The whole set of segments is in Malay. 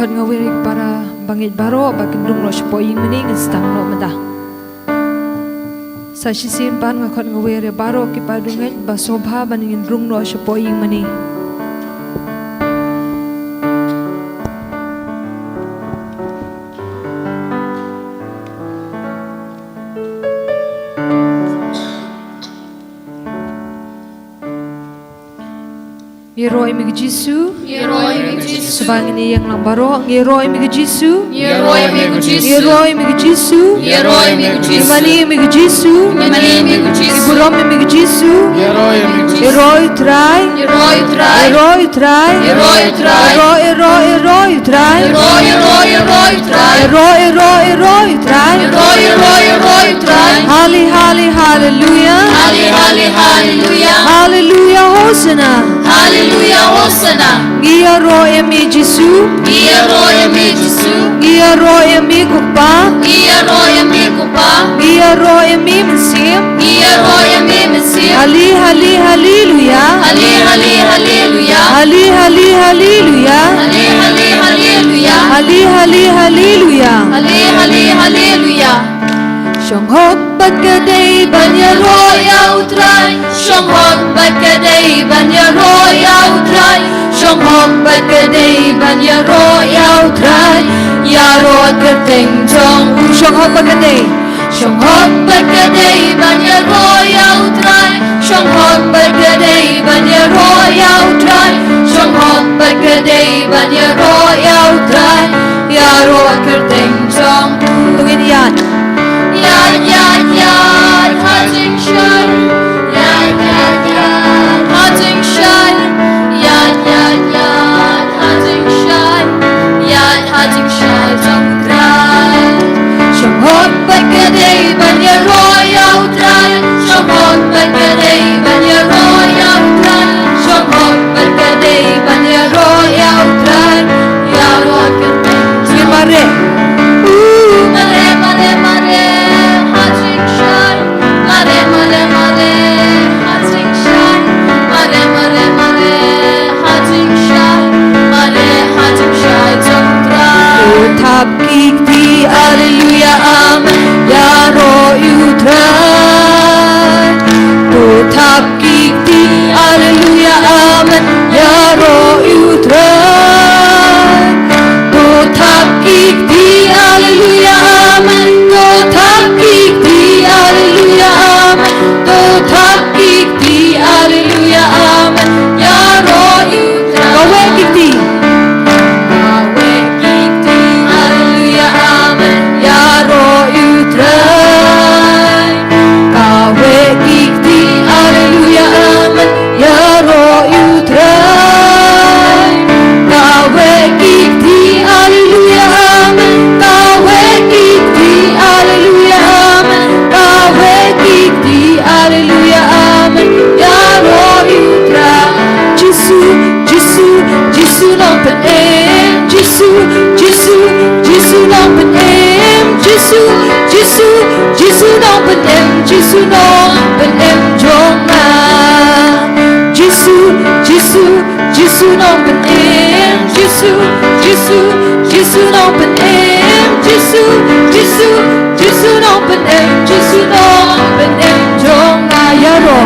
khot ngawirik para bangit baro bakin rung lo shpoing meni ngstang no mada sa shisin pan nga khot ngawire baro ki padungel ba sobha banin rung lo shpoing meni Yeroi mig Jisu, sebang ini yang lambaro. Yeroi mig Jisu, Yeroi mig Jisu, Imani mig Jisu, Iburom mig Jisu, Yeroi try, Yeroi try, Yeroi try, Hallelujah, Hallelujah, Hosanna. Hallelujah, Hosanna. Giaro emi Jisu, Giaro emi Jisu, Giaro emi kupa, Giaro emi kupa, Giaro emi mesim, Giaro emi mesim. Hallelujah, Hallelujah, Hallelujah, Hallelujah, Hallelujah, Hallelujah, Hallelujah, Hallelujah. Shong hok bagday Banya roya utray, Shong hok bagday banya roya utray, Shong hok bagday banya roya utray, Yaro kerteng jong Shong hok bagday, Shong hok bagday banya roya utray, Shong hok bagday banya roya utray, Shong hok bagday banya roya utray, Yaro kerteng jong tungin yan. Hunting shine, hunting shine, hunting shine, hunting shine, samudran. Shong hok bagday banya roya utray, Shong hok bagday banya roya utray, Shong hok bagday banya roya utray, Yaro kerteng Tungin mare. Mare, hunting shine, hunting shine, hunting shine, samudran. Tap kikti, Hallelujah, Amen. Yaro utray. Tap kikti, Hallelujah, Amen. Yaro utray. Tap kikti, Hallelujah, Amen. Tap kikti, Hallelujah, Amen. Tap kikti, Hallelujah, Amen. Yaro utray. Kawe kikti. Hallelujah, Amen. Yaro utray. Kawe kikti, Hallelujah, Amen. Yaro utray. Kawe kikti, Hallelujah, Amen. Kawe kikti, Hallelujah, Amen. Kawe kikti, Hallelujah, Amen. Yaro utray. Jisu, Jisu, Jisu nong penem. Jisu, Jisu, Jisu nong penem. Jisu, Jisu, Jisu nong penem. Jisu nong penem jonga. Jisu, Jisu, Jisu nong penem. Jisu, Jisu, Jisu nong penem. Jisu, Jisu, Jisu nong penem. Jisu nong penem jonga. Yaro,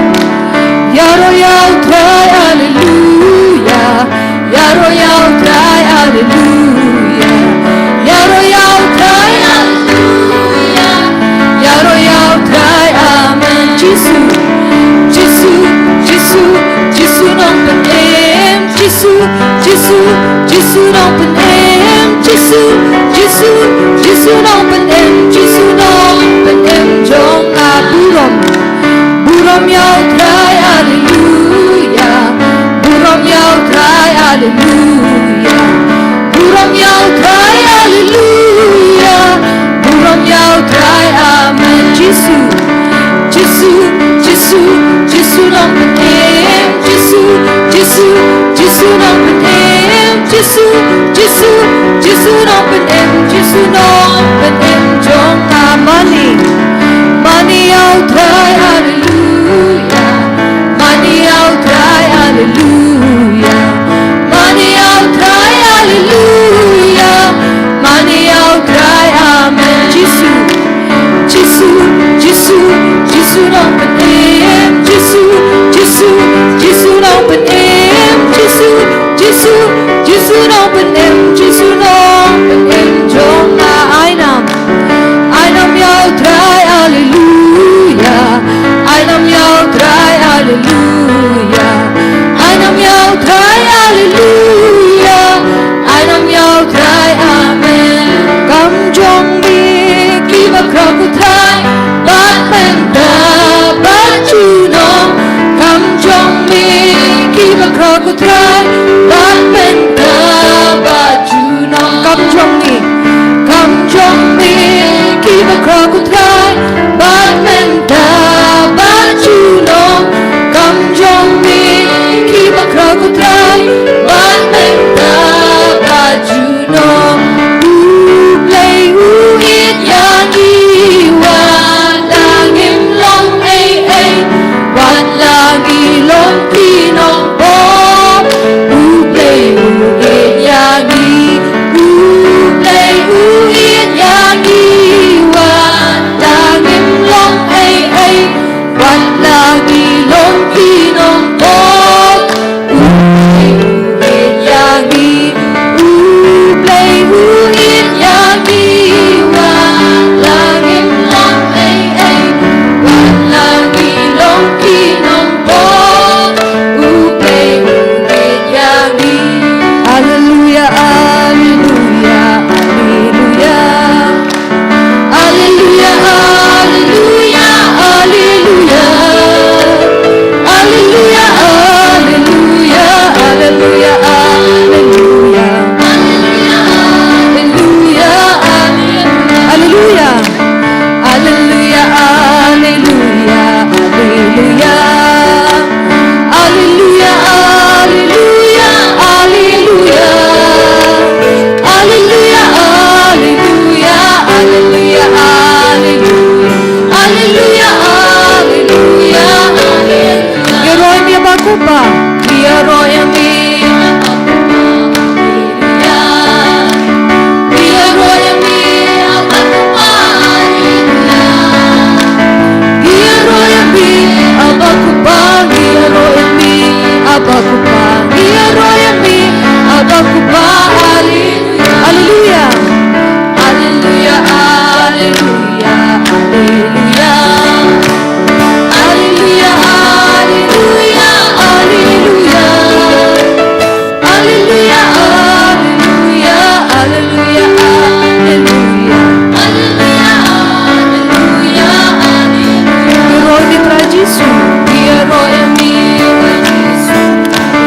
Yaro yao try, Hallelujah. Yaro yao try, Hallelujah. Yaro yao try, Hallelujah. Yaro yao try, Amen. Jisu, Jisu, Jisu, Jisu nong penem. Jisu, Jisu, Jisu nong penem. Jisu, Jisu, Jisu nong penem. Jisu nong penem jong aburom. Burom yao try, Hallelujah. Burom yao try, Hallelujah. Burom yao try, Hallelujah. Burom yao try, Amen. Jisu, Jisu, Jisu, Jisu nong penem. Jisu, Jisu, Jisu nong penem. Jisu, Jisu, Jisu nong penem. Jisu nong penem jong amani. Money yao try, Hallelujah. Money yao try, Hallelujah. Money yao try, Hallelujah. ku trai ban ben ta ba chu no Kam jong ni kam jong mi ki ba kra ku trai ban ben ta ba chu no kam jong mi ki ba kra ku trai ban ben ta ba chu no u play u it yang i wa lang im long ai ai wan lang i long ki nong bo u play u it yang i u play u it yang i wa lang im long ai ai wan lang i long ki nong bo u play u it yang i u play u it yang i wa lang im long ai ai wan lang i long ki nong bo u play u it yang i Hallelujah, hallelujah, hallelujah. Hallelujah, hallelujah, hallelujah. Hallelujah, hallelujah, hallelujah, hallelujah. Hallelujah, hallelujah. Hallelujah, hallelujah, hallelujah. Hallelujah, hallelujah, hallelujah. Hallelujah, hallelujah, hallelujah, hallelujah. Hallelujah, hallelujah, hallelujah. Geroi mi bakupa. Hallelujah. Hallelujah. Hallelujah, hallelujah, hallelujah. Hallelujah, hallelujah, hallelujah. Hallelujah, hallelujah, hallelujah, hallelujah. Hallelujah, hallelujah, hallelujah. Geroi mi tra Jisu. Hero and me, Jesus.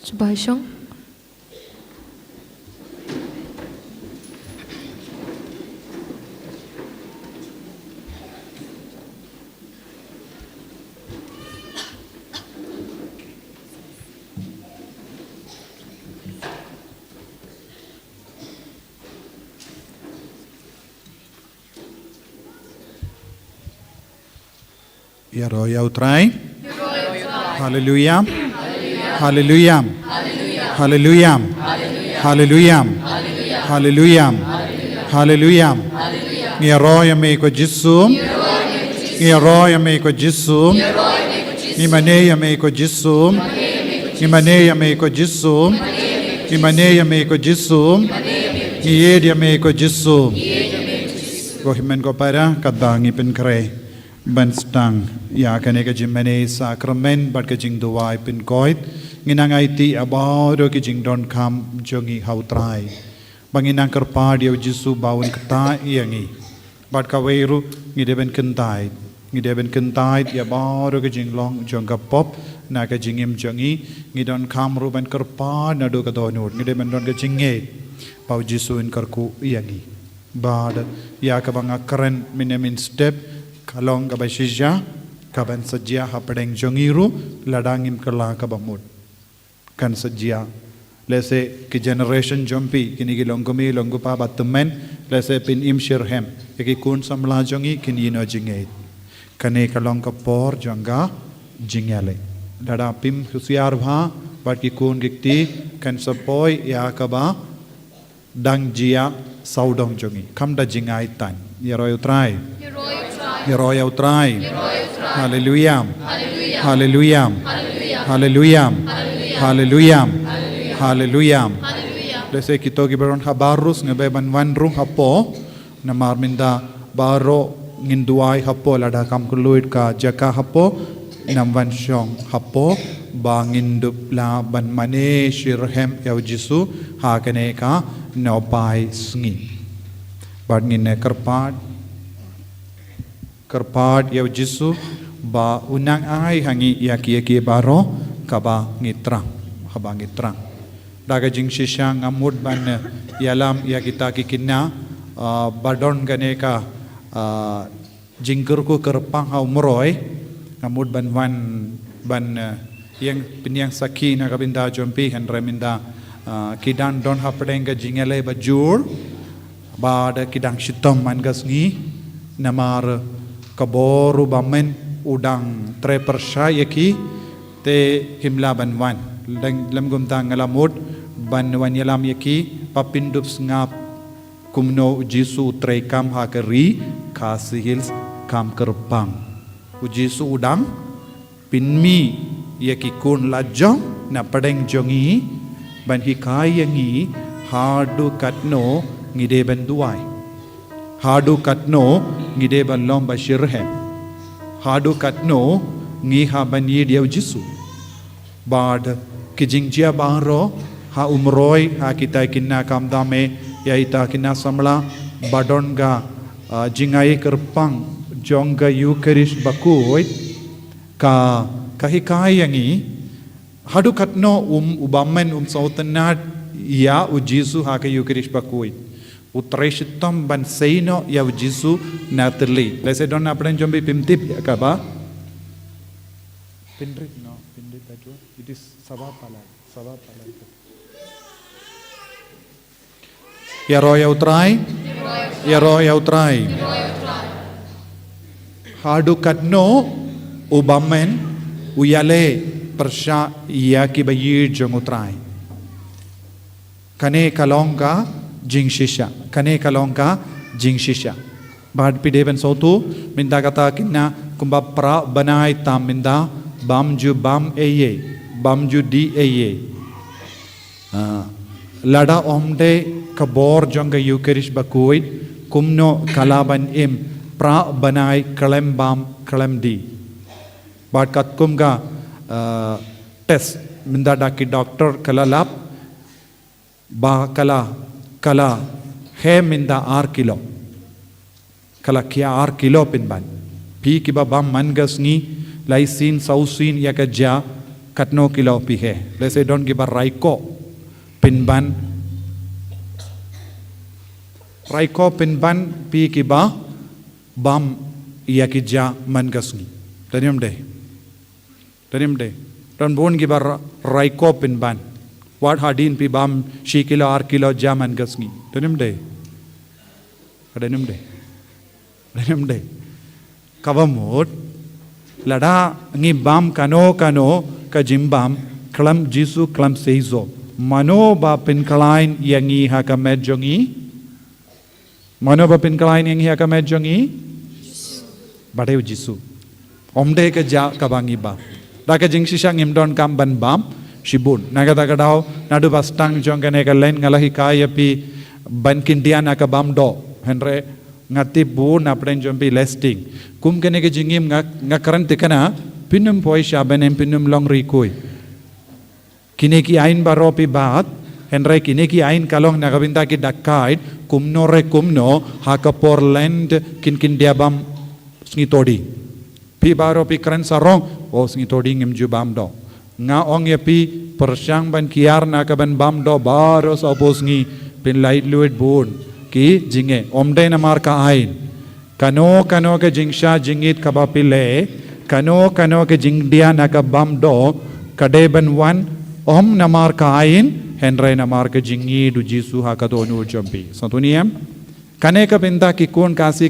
Subaishong. Yaroya utrai. Hallelujah. Hallelujah. Hallelujah. Hallelujah. Hallelujah. Hallelujah. Yaroya me ko Jisu. Yaroya me ko Jisu. Imaneya me ko Jisu. Imaneya me ko Jisu. Imaneya me ko Jisu. Iyedia me ko Jisu. Gohimen ko para kadangi pen kare. Ban stang ya kaneka jimene sacrament but kajing duwai pin koit nginang IT about kajing don kam jongi how try banginang kerpad ya Jisu bawon kata yangi but kaweru ngideben kentai ya baru kajing long jonga pop na kajing im jongi ngidon kam ruban kerpad na do kadonur ngideben don kajing nge bau Jisu in kerku yangi bad ya kabanga keren minemin step kalong kabasija kaban sajia hapadeng jongiru ladangim kala kabamud kan sajia lese ki generation jompi kini ki longkomi longgupa batumen lese pin im shirhem ki kun samla jongi kini no jingait kane kalong kapor jonga jingale lada pim husiar bha bat ki kun gikti kan sapoi ya kaba dang jia saudong jongi kamda jingai tan yaroy utrai Yaroya utrai. Hallelujah. Hallelujah. Hallelujah. Hallelujah. Hallelujah. Lese kito gibaron habarus ngabeban wanrung hapo na marminda baro nginduai hapo lada kam kuluit ka jaka hapo namwan syong hapo bangindup la ban mane shirhem yaw Jisu ha kane ka nopai sngi bad ngine kerpad yaw Jisu ba unang ay hangi yaki baro kaba ngitrang haba ngitrang daga jing shisha ngamud ban yalam yakita kikinna badon gane ka jingker ko kerpang haw moroy ngamud ban yang pinyang saki na kabinda jompi han reminda kidan don hapdeng ga jingale bajur ba da kidang shitom man gasngi namar kaboru bamen udang trepersha yaki te himla banwan lam gumta ngalamud banwan yalam yaki papindup ngap kumno Jisu trekam hakeri kasihils kam kerpang Jisu udang pinmi yakikun lajong na padeng jongi ban hikayangi hadu katno ngide ban duai hadu katno ngide ban lom bashirhem hadu katno ngi ha ban yidiau Jisu bad kijingjia baro ha umroi ha kita kinna kamdame ya ita kinna samla badonga jingai kerpang jongga Eucharist bakui ka kahikayangi hadu katno ubamen sautanat ya Jisu ha ka Eucharist bakui utreshtam ban seino ya Jisu natli lese don apren jombi pimtip ya ka ba pindrit no pindrit that one it is savapalai ya roya utrai hadu katno ubamen uyale persha ya ki bayir jongutrai kane kalongka jingshisha bad pideban sotu minda kata kinna kumba pra banai tam minda bamju di eye lada omde kabor jonga Eucharist bakuit kumno kalaban im pra banai kalem di bad kat kumga test minda daki doctor kalalap ba kala he minda 6 kilo kala kia 6 kilo pinban pi kiba bam mangasngi laisin sausin yakaja katno kilo pi he lese don kiba raiko pinban pi kiba bam yakija mangasngi taniam de don bon kiba raiko pinban what hadin pi bam shi kilo 6 kilo jaman gasngi taniam de kavamot lada ngi bam kano ka jimbam klam Jisu klam seizo mano ba pin kalain yangi ha ka medjongi badeu Jisu omde ka ja kabangi ba daka jingshisang imdon kam ban bam shibun nagada gadao nadu bastang jongane ka len ngalahi kaya pi ban kindian ka bam do henre ngati bun apren jompi lesting kum kene ke jingim ngakaran tikana pinum poi shabenem pinum long rikoi kine ki ain baropi bat henre kine ki ain kalong nagabinda ki dakait kumno hakapor land kin diabam snitodi pi baropi kran sarong o snitodi ngim jubam do nga ong ya pi persyang ban kiar na kaban bam do baro sa oposngi pin light luit bun ki jinge omde na marka ain kano ke jingsha jingit kabapile kano ke jingdia na ka bam do kadeban wan om na marka ain henre na marka jingi du Jisu ha ka do nu jombi satuniam kane ka pinta ki kon kasi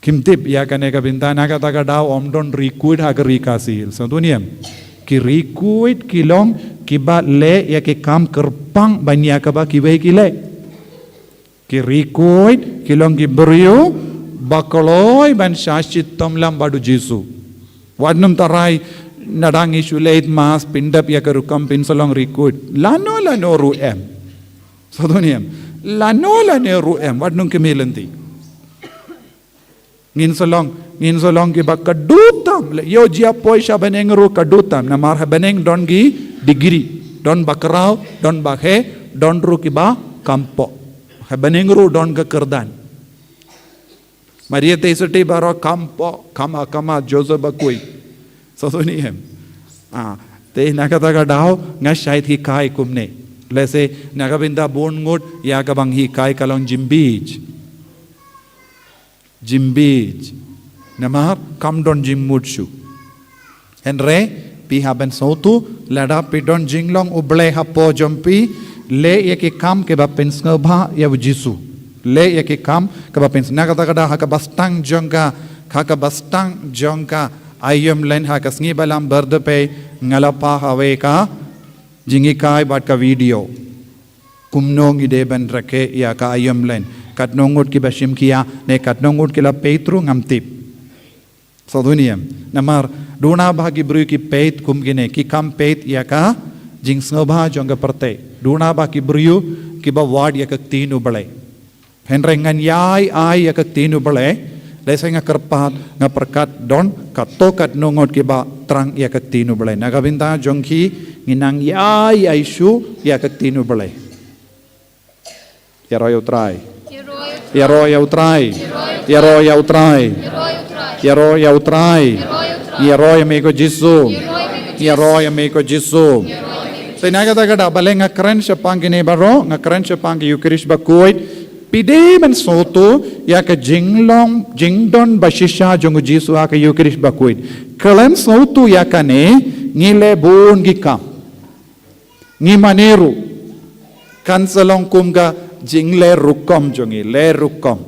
kimtip ya kane ka pinta na ka taga daw omdon rikuid ha ka rikasil satuniam ki rikuid kilong kiba le ya ki kam kerpang banya kaba kibai kile ki rikuid kilong ki beriu bakaloi ban shashit tomlam badu Jisu wadnum tarai nadang isuleit mas pindap ya ka rukam pinsolong rikuid lano ru em satuniam lano ru em wadnum kemelanti ngin solong ki bakadutam yo jia poisha beneng ru kadutam namar beneng don gi digiri don bakrau don bakhe don ru ki ba kampo beneng ru don ga kerdan maria teisati baro kampo kama joseph bakui sotoni hem te nakata ga dao nga shait hi kai kumne lese nagabinda bon ngut ya ka bang hi kai kalong jimbij namar kam don jimmudshu henre pi haben sautu lada pi don jinglong uble hapo jompi le yake kam ke ba pensnga bha ya Jisu le yake kam ke ba pens nagata kada ha ka bastang jongka ayom len ha ka sngi balam berde pe ngalapa hawe ka jingi kai bat ka video kumnong ide ban rake ya ka ayam len kat nongut ki bashim kia ne kat nongut kila petru ngamtip saduniam namar duna bagi bru ki peit kum gine ki kam peit ya ka jing snobha jonga parte duna bagi bru ki ba ward ya ka tinu bale henrengan yai ai ya ka tinu bale desa nga kerpat nga perkat don katokat nongot ki ba trang ya ka tinu bale nagabinta jongki nginang yai aishu ya ka tinu bale ya royo try ya royo try ya royo try ya royo try ya royo meko jisu ya royo meko jisu tenaga daga bale nga kren sepang gine baro nga kren sepang Eucharist ba kuit pide men soto ya ka jingdon bashisha jongu jisu aka Eucharist ba kuit kalem soto ya ka ne ngile bun gikam ngi maneru kansalong kumga jingle rukom jongi le rukom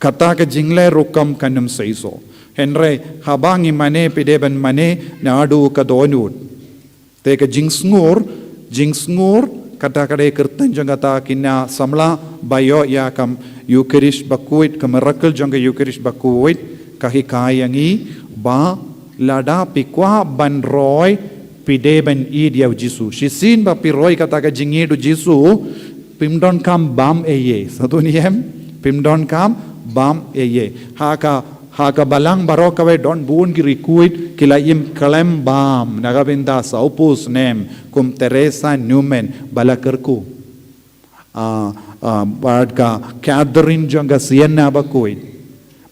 kata ka jingle rukom kanum seiso henre habangi mane pide ban mane nadu ka donut te ka jingsngur kata kade kertan jangata kina samla bayo ya kam Eucharist bakuit kam miracle janga Eucharist bakuit kahi kayangi ba lada pikwa ban roy pide ban id ya Jisu shisin ba piroy kata ka jingi du Jisu pimdon kam bam eye satuniam pimdon kam bam eye haka balang barokawe don bun ki rikuit kilayim kalem bam nagabinda sa opus nem kum Teresa Newman balakerku badka Catherine jonga Sienna bakuit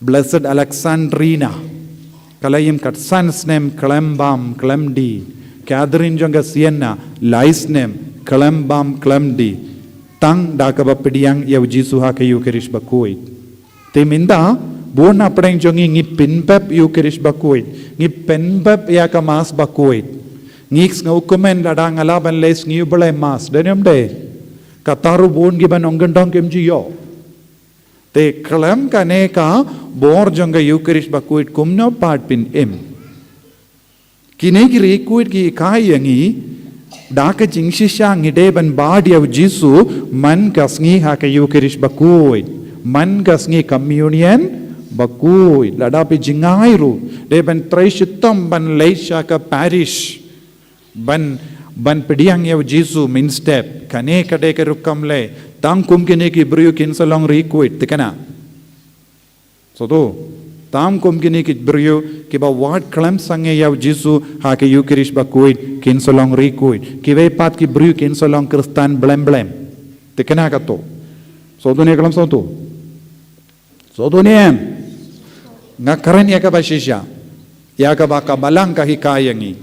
Blessed Alexandrina kalayim kat sans nem kalem bam kalem di Catherine jonga Sienna lais nem kalem bam kalem di tang dakaba pediang ya Jisu haka Eucharist bakuit teminda Bona preng jongi ngi pinpep Eucharist bakuit ngi penpep ya ka mas bakuit ngix nga ukumen ladang alaban les ngi ubale mas denyam de kataru bon gi ban onggendong kemji yo te kalam ka ne ka bor jonga Eucharist bakuit kumno part pin em kine gi rekuit gi kayangi daka jingshisha ngi de ban bad ya Jisu man kasngi ha ka Eucharist bakuit man kasngi communion bakui ladapi jingairu de ban traishitam ban leisha ka parish ban pediang ya Jisu min step kane kade ke rukam le tang kum kene ki bru kin salong rekuit tikana so do tam kum kene ki bru ki ba wat klam sange ya Jisu ha ke Eucharist bakuit kin salong rekuit ki ve pat ki bru kin salong kristan blem tikana ka to so do ne kalam so do ne nga karen ya ka bashisha ya ka ba ka balang ka hikayangi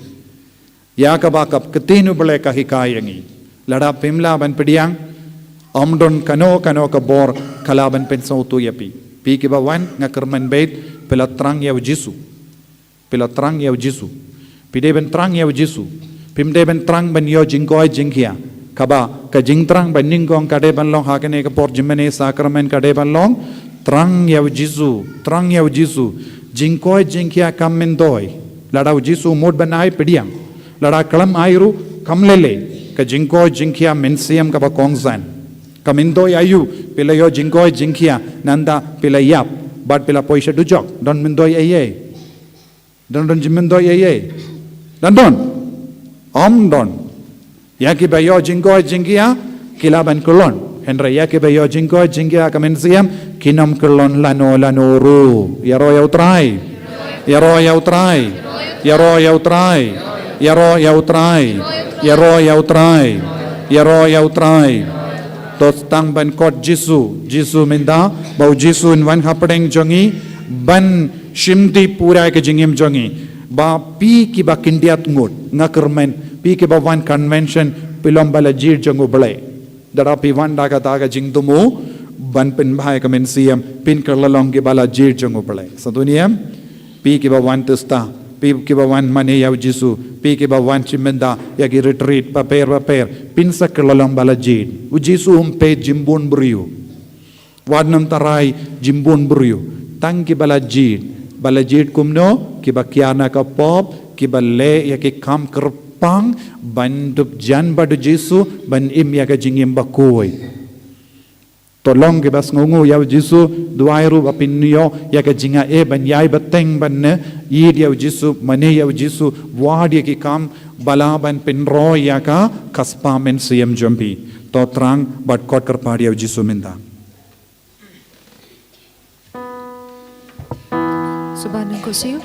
ya ka ba ka ketinu bele ka hikayangi lada pimla ban pediang omdon kano ka bor kalaban pensau tu yapi pi ki ba wan nga kerman bait pelatrang ya Jisu pide ben trang ya Jisu pimde ben trang ban yo jingkoi jingkia kaba ka jingtrang ban ningkong kade ban long hakane ka por jimene sakramen kade ban long Trang ya Jisu jingkoi jingkia kamendoi lada Jisu mod banai pediang lada kalam airu kamlele ka jingkoi jingkia mensiam ka ba kongzan kamendoi ayu pila yo jingkoi jingkia nanda pila yap bat pila poisha dujok don mendoi aye don jimendoi aye don don yaki ba yo jingkoi jingkia kilaban kulon Henry ya ke bayo jingko jingya kamensiam kinam kelon lano ru ya ro ya utrai tot tang ban kot Jisu minda bau Jisu in wan hapdeng jongi ban shimdi pura ke jingim jongi ba pi ki ba kindiat ngut ngakermen pi ki ba wan convention pilom bala jir jongu bale darapi wan daga jingdumu ban pin bhai kamensiam pin kerlalong ki bala jir jongu bale saduniam pi ki ba wan tusta pi ki ba wan mane ya Jisu pi ki ba wan chimenda ya ki retreat paper pin sa kerlalong bala jir u Jisu pe jimbun buriu wadnam tarai jimbun buriu tang ki bala jir kumno ki ba kiana ka pop ki ba le ya ki kam pang ban dup jan badu Jesu ban im ya ka jingim bakoi tolong ke bas ngungu ya Jesu duai ru apin niyo ya ka jinga ban yai bateng ban ne yid ya Jesu mane ya Jesu wad ya ki kam bala ban pin ro ya ka kaspa men siyam jompi to trang bat kot kar padi ya Jesu minda Subhanang kusiyo.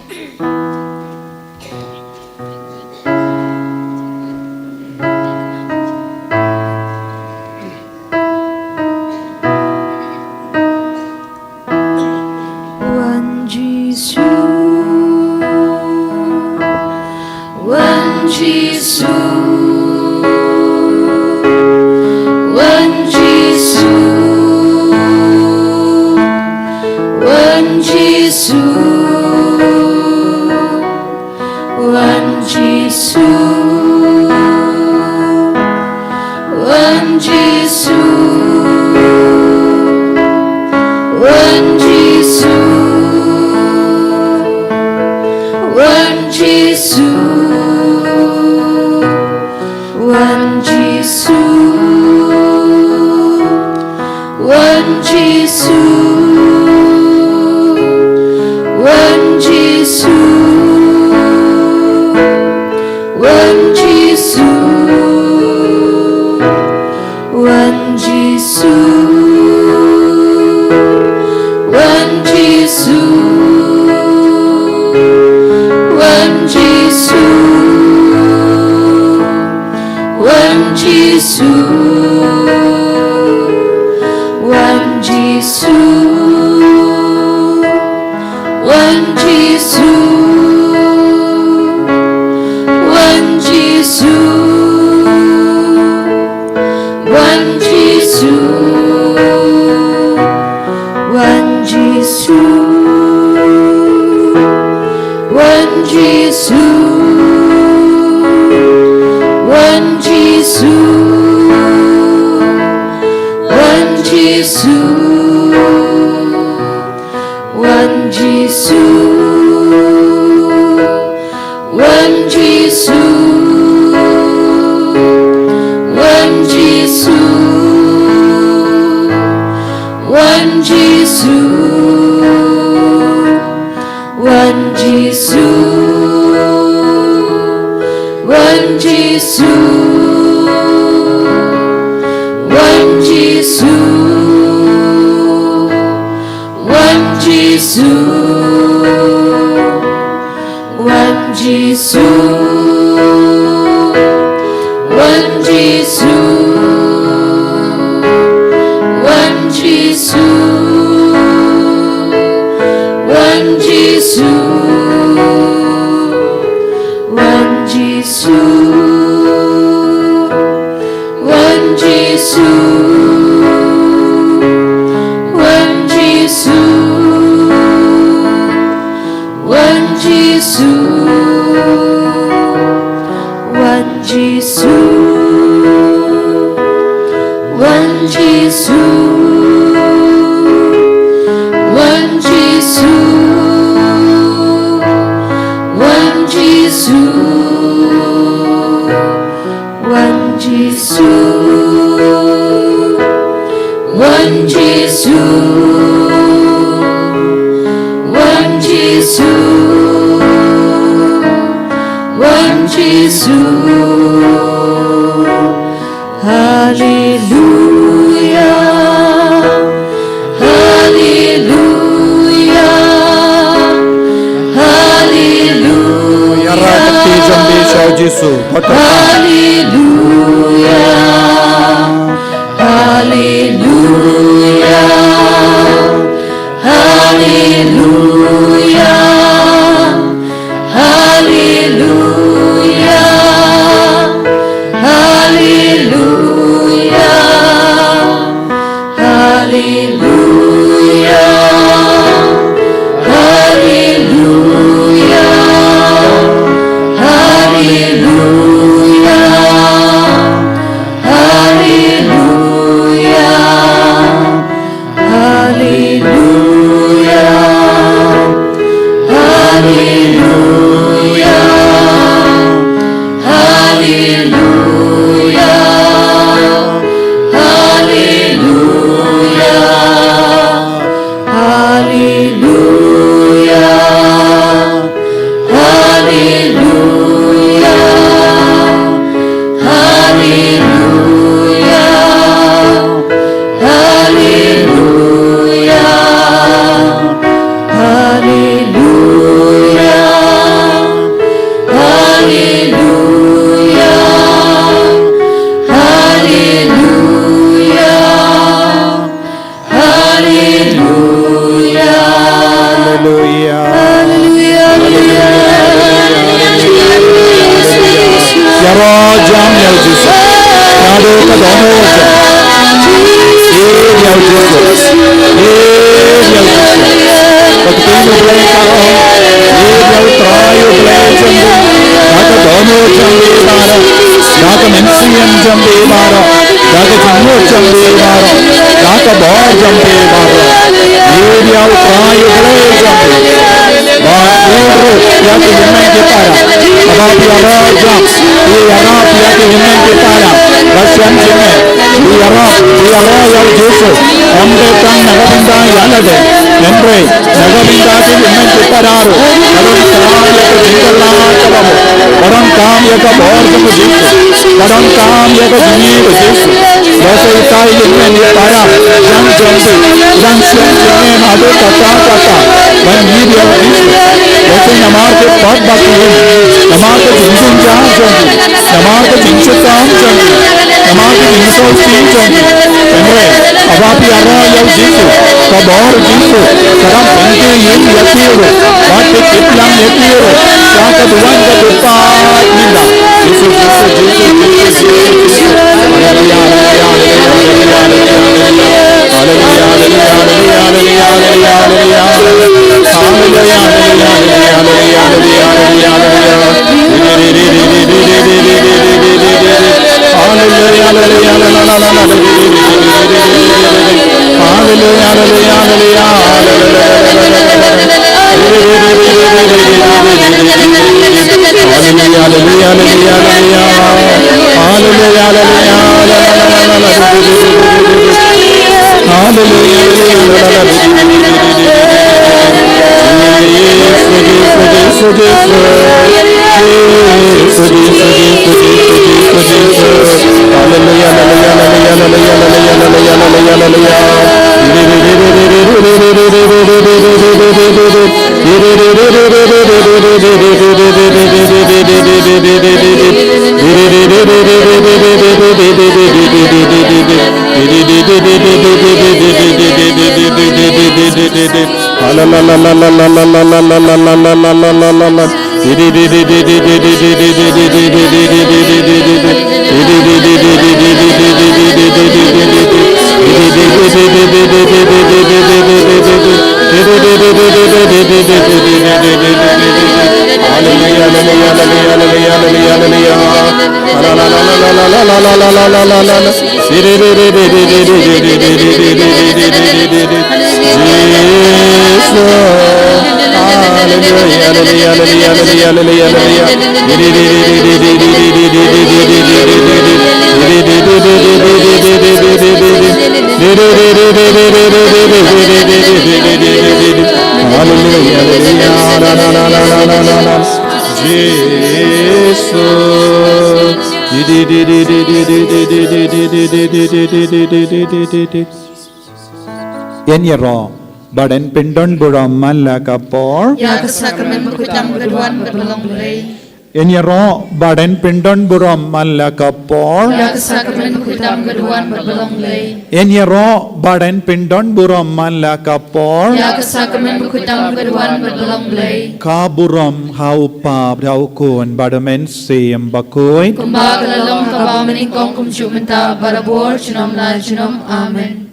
Enyero badan pendon buram malakapor. Ya kesakramen berkutam keduan berlong lei. Enyero badan pendon buram malakapor. Ya kesakramen berkutam keduan berlong lei. Enyero badan pendon buram malakapor. Ya kesakramen berkutam keduan berlong lei. Kaburam haupa braukun badamen seem bakui. Kumba kelalong kaba meningkong kumcu menta barabor junom la junom amen.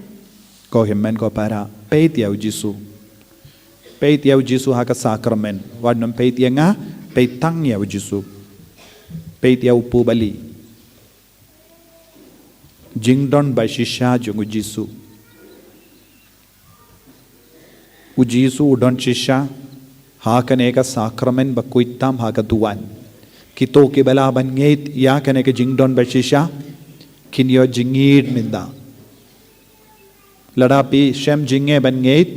Ko himmen ko para peit yau Jisu. Peit yau Jisu haka sakramen. Wadnam peit nga peit tang yau Jisu. Peit yau pu bali. Jingdon ba shisha jungu Jisu. U Jisu udon shisha haka neka sakramen ba kuitam haka duan. Kito ki bala ban ngeit ya kane ke jingdon bashisha kin yo jingid minda. Ladapi shem jinge ban ngeit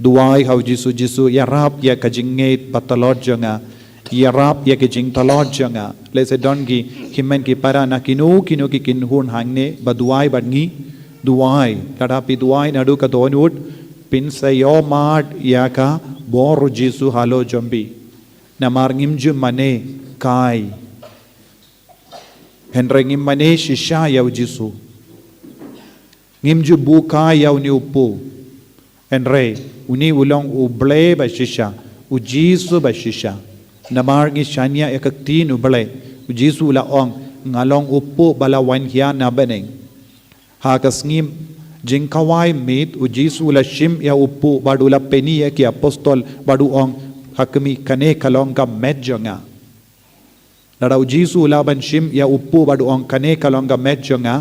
duai hau jisu ya rap ya ka jingeit batalot janga ya rap ya ke jing talot janga le se don gi himen ki para na kinu ki kin hun hangne baduai ban ngi duai ladapi duai nadu ka donut pin sa yo mat ya ka bor jisu halo jombi namar ngimju mane kai henrengim mane shisha ya jisu ngimju buka ya uni upu enre uni ulong uble ba shisha u jisu ba shisha namar ngi shanya ekaktin uble u jisu la ong ngalong upu bala wan hia na beneng ha kasngim jingkawai mit u jisu la shim ya upu badu la peni ya ki apostol badu ong hakmi kane kalong ka medjonga nada u jisu la ban shim ya upu badu ong kane kalong ka medjonga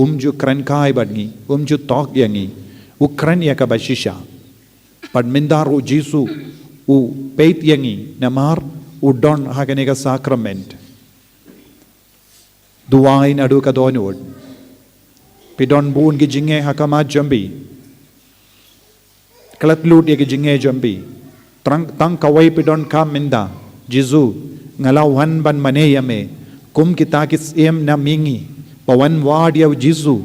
umju krankai badngi umju tok yangi ukran ya ka bashisha pad mindar u jisu u peit yangi namar u don hakane ka sacrament duain adu ka donod pidon bun gi jinge hakama jambi kalat lut ye gi jinge jambi tang kawai pidon ka minda jisu ngalawan ban mane yame kum kita kis em na mingi pawan wad yaw jisu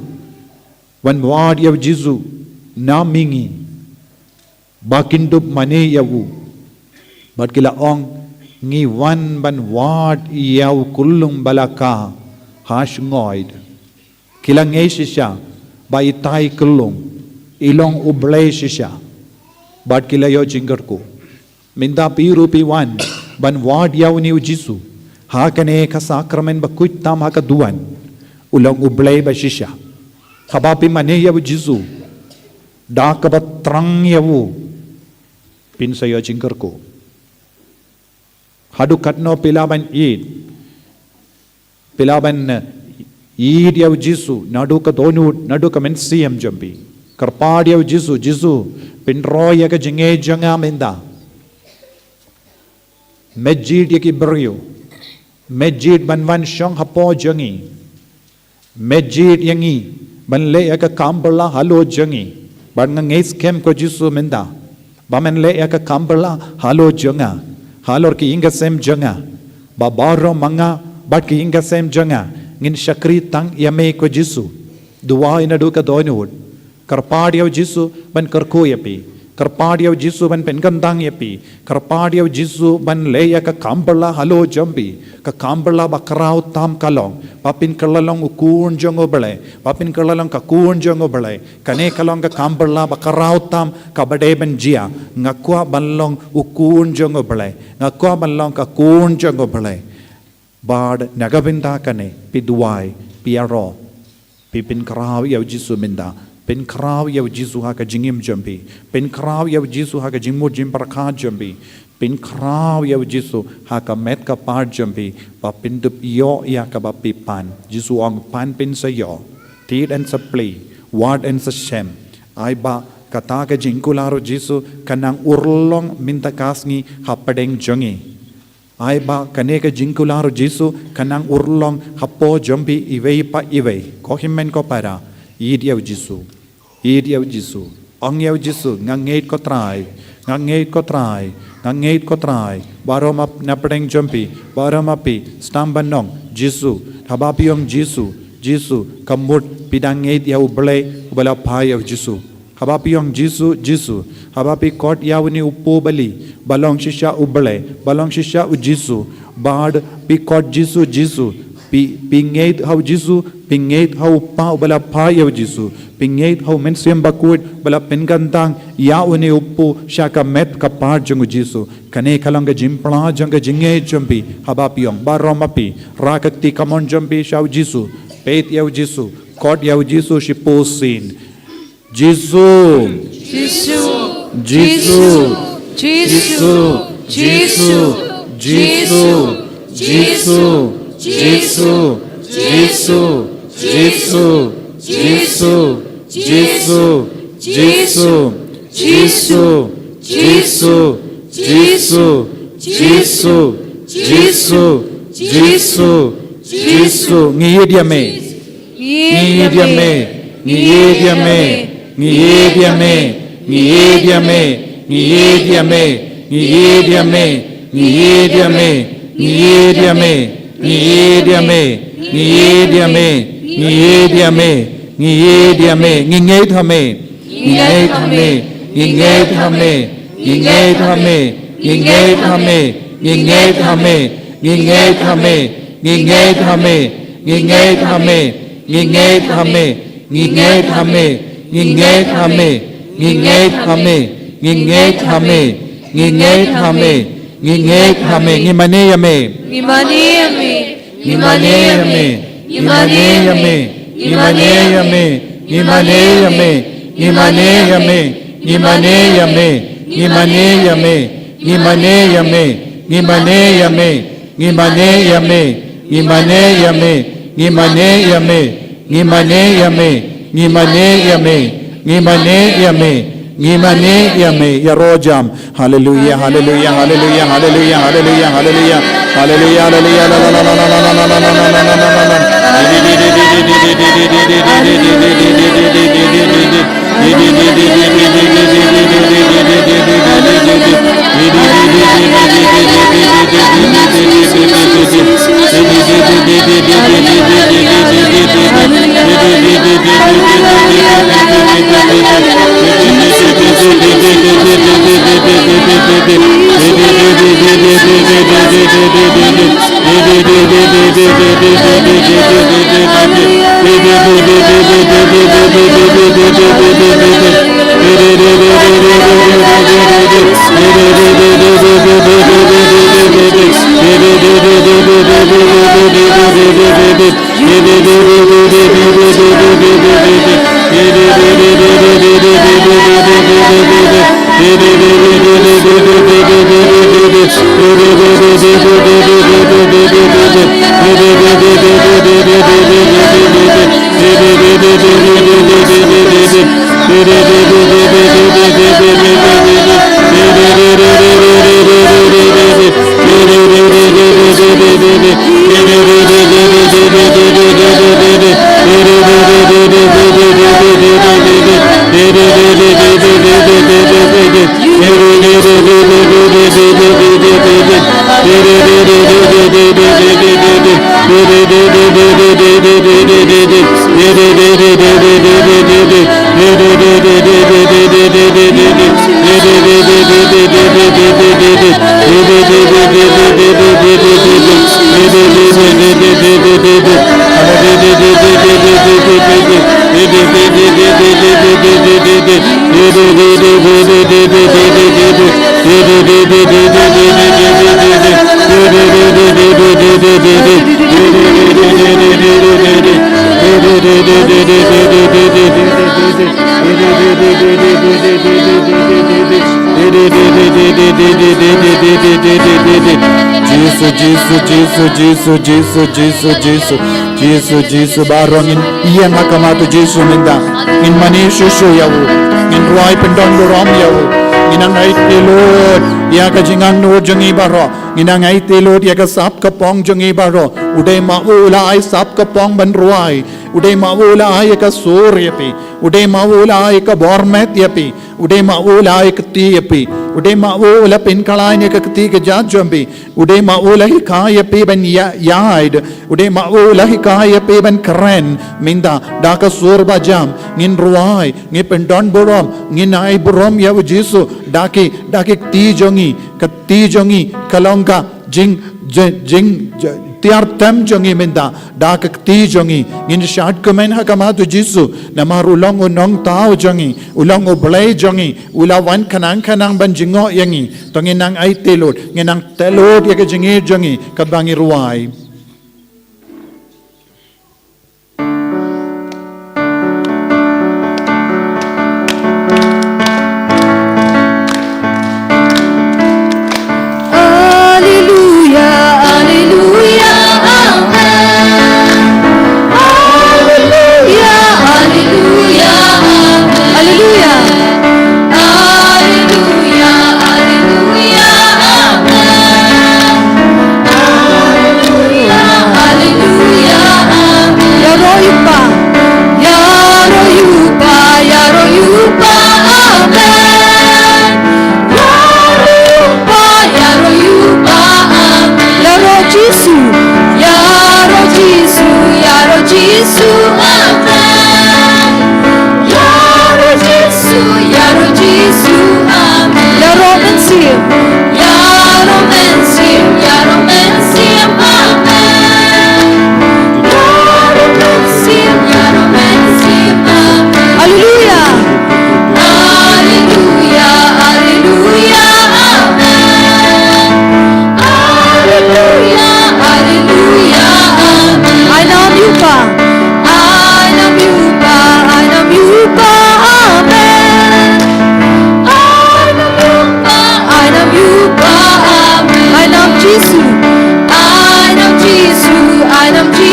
wan wad yaw jisu na mingi bakindup mane yawu bat kila ong ngi wan ban wad yaw kullum balaka hash ngoid kila ngei shisha ba itai kullum ilong ublay shisha bat kila yo jingarku minda piru piwan ban wad yaw ni jisu ha kane ka sakramen ba kuit tam ha ka duan ulong ublay ba shisha kabapi mane yaw jisu da ka ba trang yawu pin sa yo jingarku hadu katno pilaban id yaw jisu nadu ka donu nadu ka men siem jambi karpad yaw jisu pin roy ya ka jinge janga menda mejid ya ki beryo mejid banwan shong hapo jangi mejid yangi banle ya ka kambala halo jangi ban ngei skem ko jisu menda bamen le ya ka kambala halo janga halor ki inga sem janga babaro manga bat ki inga sem janga ngin shakri tang yame ko jisu duwa ina du ka donud karpad yaw jisu ban karko yapi karpad yaw jisu ban penkandang yapi karpad yaw jisu ban leya ka kambala halo jambi ka kambala bakrau tam kalong papin kalalong ukun jongo bale papin kalalong ka kun jongo bale kane kalong ka kambala bakrau tam ka bade ban jia ngakwa banlong ukun jongo bale ngakwa banlong ka kun jongo bale bad nagabinda kane piduai piaro pipin kraw yaw jisu minda pen kraw yaw jisu ha ka jingim jambi pen kraw yaw jisu ha ka jingmo jim parkha jambi pen kraw yaw jisu ha ka met ka par jambi pa pin dup yo ya ka ba pipan jisu ong pan pin sa yo tid and sa play word and sa shem ai ba kata ka jingkularo jisu kanang urlong minta kasngi hapadeng jongi ai ba kane ka jingkularo jisu kanang urlong hapo jambi iwei pa iwei ko himmen ko para id yaw jisu ong yaw jisu ngangeit ko try barom up napdeng jambi barom api stambanong jisu habapiyong jisu kamut pidangeit yaw blay ubala pa yaw jisu habapiyong jisu habapi kot yawni upo bali balong shisha uble balong shisha u jisu bad pi kot jisu pingeit how jisu pingeit how pa ubala pa yaw jisu pingeit how men sem bakut bala pengantang yawni upo shaka met ka par jong jisu kane kalanga jimpla jong jinge jambi habapiyong baromapi rakakti kamon jambi shaw jisu peit yaw jisu kot yaw jisu shiposin Jesus, Jesus, Jesus, Ngiediame, Ngiediame, Ngiediame, Ngiediame, Ngiediame, Ngiediame, Ngiediame, Ngiediame, Ngiediame, Ngiediame, Ngiediame, Ngiediame, Ngiediame, Ngingethame, Ngingethame, Ngingethame, Ngingethame, Ngingethame, Ngingethame, Ngingethame, Ngingethame, Ngingethame, Ngingethame, Ngingethame, Ngingethame, Ngingethame, Ngingethame, Ngingethame, Ngingethame, Ngimaneyame, Imaniyami, Ngimaneyame, Ngimaneyame, Ngimaneyame, Ngimaneyame, Ngimaneyame, Ngimaneyame, Ngimaneyame, Ngimaneyame, Ngimaneyame, Ngimaneyame, Ngimaneyame, Ngimaneyame, Ngimaneyame, Ngimaneyame, Ngimaneyame, Ngimaneyame, Yarojam. Hallelujah, hallelujah, hallelujah, hallelujah, hallelujah, hallelujah, hallelujah, hallelujah, la la la la la la la la la la la la la. Jesus, barongin iyan hakamatu Jesus minda, in manishu yawu, in ruai pendon dorom yawu, in angai telot, ya kajingan no jangi baro, in angai telot ya kasap kapong jangi baro, uday maula ay sap kapong ban ruai, uday maula ay kasur yapi, uday maula ay kabormet yapi, uday maula ay kati yapi, uday maula pinkalay ni kakati ka jajambi, uday maula hikaya pe ban yaid, uday maula hikaya pe ban karen, minda daka surba jam, ngin ruai, ngin pendon borom, ngin ay borom yaw Jesu, daki ti jongi, kalongka, jing tiar tem jongi minda, daka ti jongi, ngin shad kumen hakamatu Jesu, namar ulong unong tao jongi, ulong ublay jongi, ulawan kanang ban jingo yangi, tongin nang ay telot, nginang telot yaga jingi jongi, kabangi ruai. Alleluia,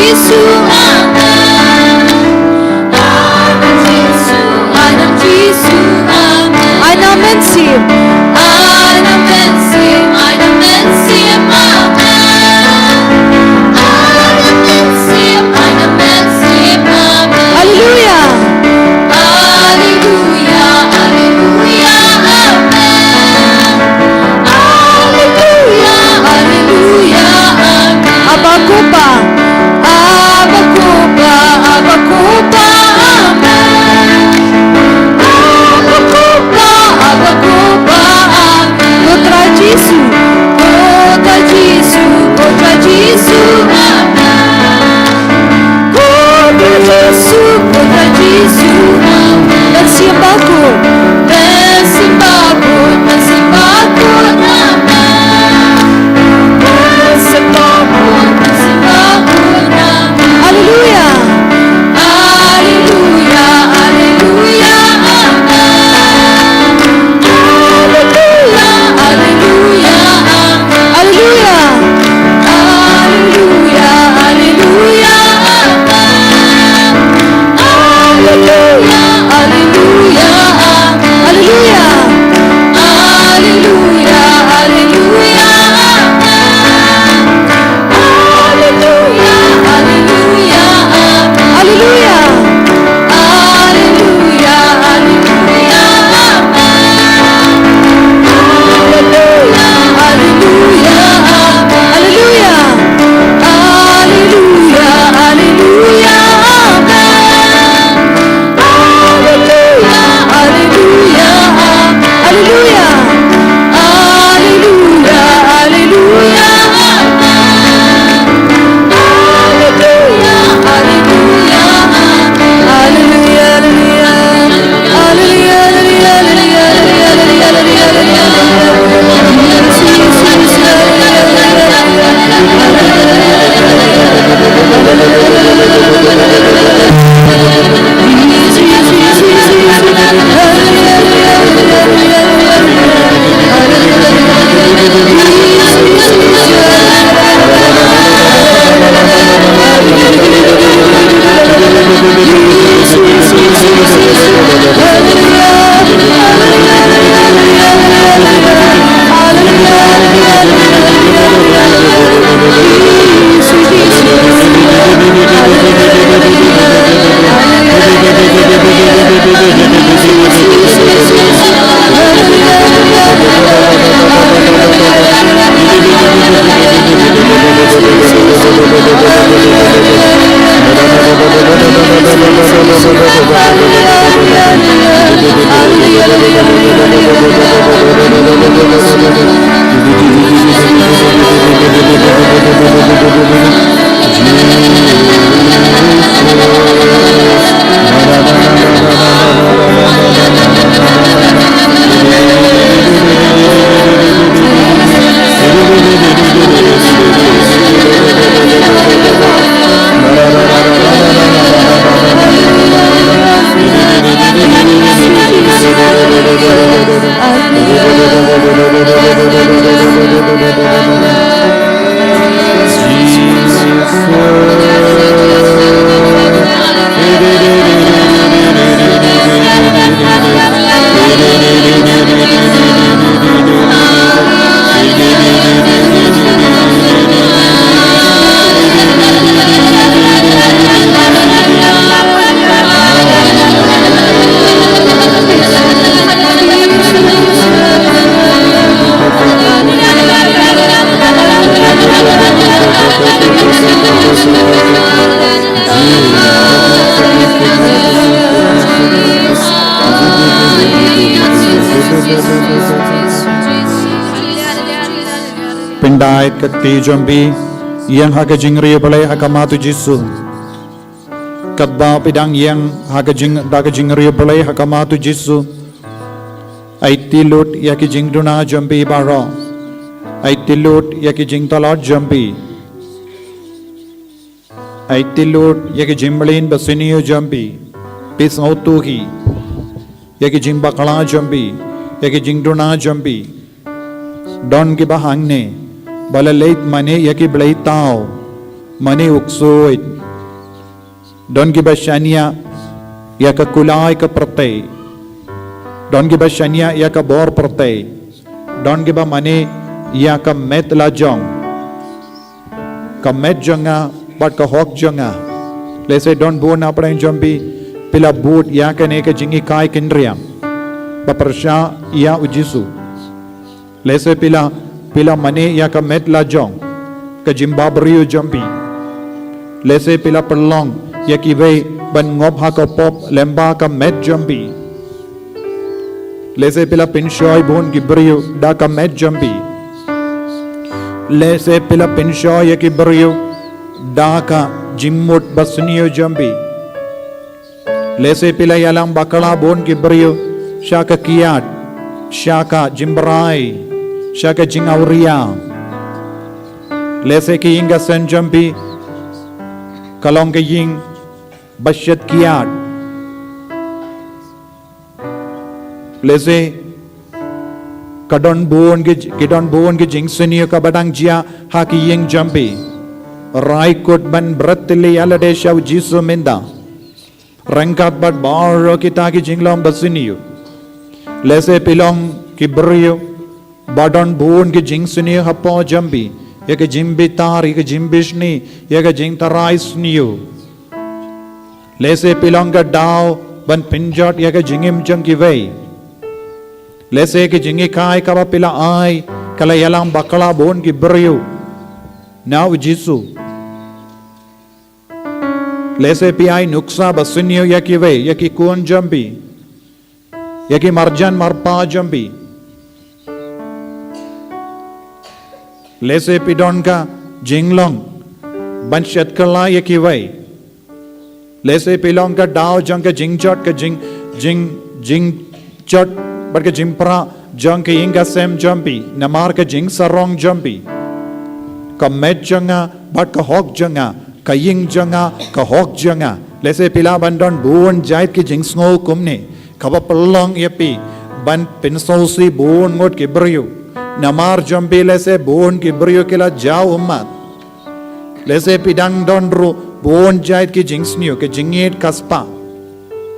Jesu, Amen. Adam Jesu, Amen. Einer Mensim. Einem Mensim, Amen. Einem Mensim, Amen. Halleluja. Halleluja, Halleluja, Amen. Halleluja, Halleluja, Amen. Abakupa. Abakuba, Abakuba, Amen. Abakuba, Abakuba, Amen. Putra Jesu. Putra Jesu, Putra Jesu, Amen. Putra Jesu, Putra Jesu, Amen. Mensimbaku. Mensimbakun, mensimbakun, Amen. Mensimbakun, mensimbakun, Amen. Halleluja. Halleluja, Halleluja, Amen. Halleluja, Halleluja, Amen. Halleluja. Halleluja, Halleluja, Amen. Halleluja, Halleluja, Amen. Halleluja. Halleluja, Halleluja, Amen. Halleluja, Halleluja, Amen. Halleluja. Halleluja, Halleluja, Amen. Halleluja, Halleluja, Amen. Halleluja. Halleluja, Halleluja, Amen. Halleluja, Halleluja, Amen. Halleluja. Halleluja, Halleluja, Amen. Halleluja, Halleluja, Amen. Halleluja. Halleluja. Pindai kati jombi yang haga jingri balai hakamatu Jesu. Katba pidang yang haga jingri balai hakamatu Jesu. Aitilut yaki jingduna jombi baro. Aitilut yaki jingtalot jombi. Aitilut yaki jimbalin basiniyo jombi. Pis ngautuhi. Yaki jimbakala jombi. Yaki jingduna jombi. Don ki bahang ne. Balalait mane yaki blay tao mani uksuit don gibashania ya ka kulai ka prate don gibashania ya ka bor prate don giba mani ya ka met la jong ka met jonga bat ka hok jonga lese don bu na prang jombi pila boot ya ka ne ka jingi kai kindriam ba persha ya ujisu lese pila mani ya ka met la jong ka jimbabrio jombi lese pila perlong ya ki ve ban ngop ha ka pop lemba ka met jombi lese pila pinshoy bon gibrio da ka met jombi lese pila pinshoy ya ki brio da ka jimmut basniyo jombi lese pila yalang bakala bon gibrio shaka kiat shaka jimbrai shaka jingauria lese ki inga sen jombi kalong ke ying basyat kiat lese kadon bon ke jing seniyo ka badang jia ha ki ying jombi rai kot ban bratli alade shaw jisu menda rangkat bat baro kita ki jinglam basiniyo lese pilong ki brio badon bon ki jing seniyo hapo jombi ya ke jimbi tar ya ke jimbishni ya ke jing tarai sniyo lese pilong ka dao ban pinjot ya ke jingim jang ki vei lese ke jingi kai ka pila ai kala yalang bakala bon ki brio now jisu lese pi ai nuksa basiniyo ya ki vei ya ki kuon jambi ya ki marjan marpa jambi lese pi don ka jinglong ban shatkala ya ki vei lese pi long ka dao jang ka jingchot ka jing chot bar ka jimpra jang ka inga sem jambi namar ka jing sarong jambi ka met janga bat ka hok janga ka ying janga ka hok janga lese pila bandon buon jait ki jing sngo kumne kaba pelong yapi ban pinsosi buon ngot ki brio namar jambi lese buon ki brio kila jau umat lese pidang don ru buon jait ki jing snio ke jingit kaspa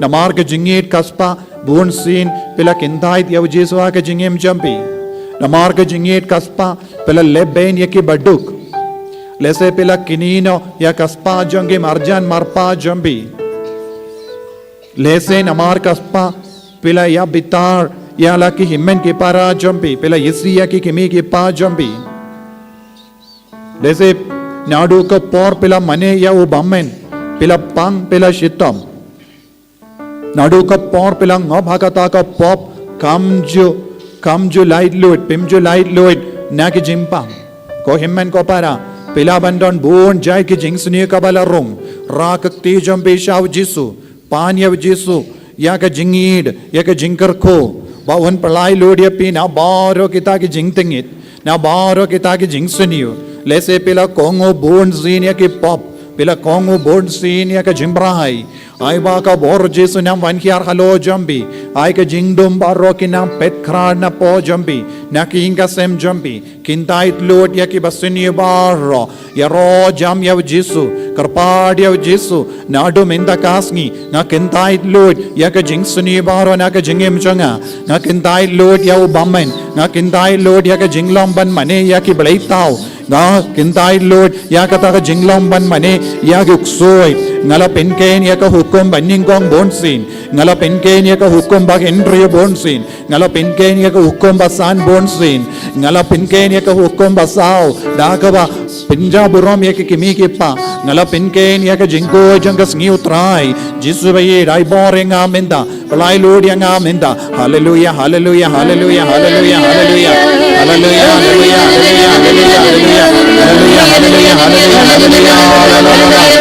namar ke jingit kaspa buon sin pila kindait yaw jeswa ke jingem jambi namar ke jingit kaspa pila leben yaki baduk lese pila kinino ya kaspa jongi marjan marpa jambi lese namar kaspa pila ya bitar ya la ki himmen ki para jambi pila yisi ya ki kimi ki pa jambi lese nadu ka por pila mane ya u bammen pila pang pila shitam nadu ka por pila ngob hakata ka pop kamju light load pimju light load na ki jimpang ko himmen ko para pila bandon bon jai ki jingsni ka bala rong ra ka ti jambi shaw jisu pan yaw jisu ya ka jingid ya ka jingkar ko ba won palai load ya pi na baro kita ki jingtingit na baro kita ki jingsniyo lese pila kongo bon zin ya ki pop pila kongo bon sin ya ka jimbrai ai ba ka bor jisu nam wan khiar halo jambi ai ka jingdom baro ki nam pet khrar na po jambi na ki inga sem jambi kintait load ya ki basini baro ya ro jam ya jisu karpad ya jisu na do menda kasngi na kintait load ya ka jingsuni baro na ka jingem changa na kintait load ya ubammen na kintait load ya ka jinglom ban mane ya ki blai tau na kintait load ya ka ta ka jinglom ban mane ya ki uksoi ngala penken ya ka hukum banning kong bonsin ngala penken ya ka hukum bag entry bonsin ngala penken ya ka hukum basan bonsin ngala penken ya ka hukum basao da ka ba pinja burom ya ki kimi ki pa ngala penken ya ka jingko jangas ngi utrai jisu baye dai borenga menda palai lord ya nga menda hallelujah hallelujah hallelujah hallelujah hallelujah hallelujah hallelujah hallelujah hallelujah hallelujah hallelujah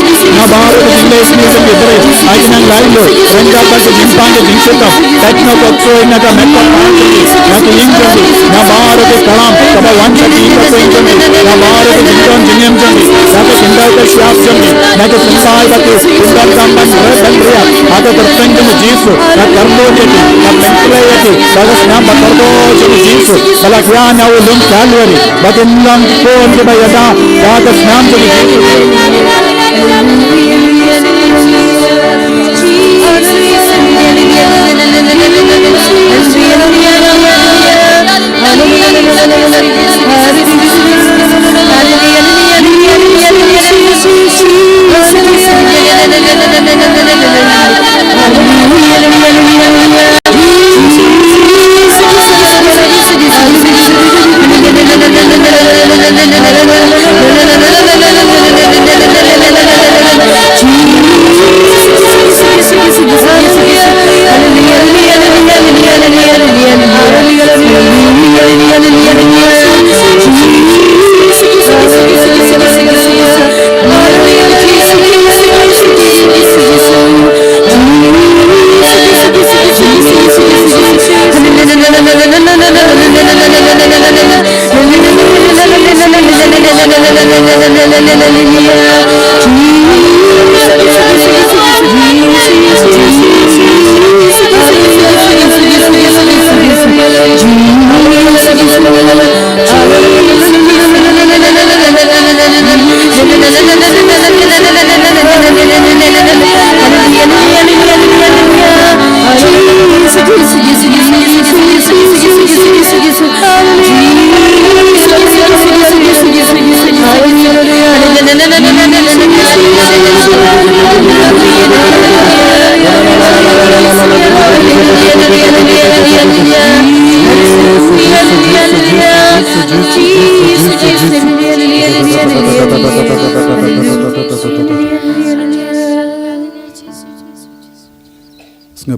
na baro ke jingle snizen ke bere ai nang lai lo renga ba ke jimpan ke jingsetam tekno ko troi na ka mekko paanti na ke injandi na baro ke kalam kaba wancha ki ko injandi na baro ke jingon jingem jandi na ke sindai ke syap jandi na ke sindai ba ke sindai kamban rebelria ada tertengge mu jisu na karmo yeti na pentle yeti daga snam bakardo jeni jisu balakya na ulum kalwari badinlam ko ke bayada daga snam jeni jisu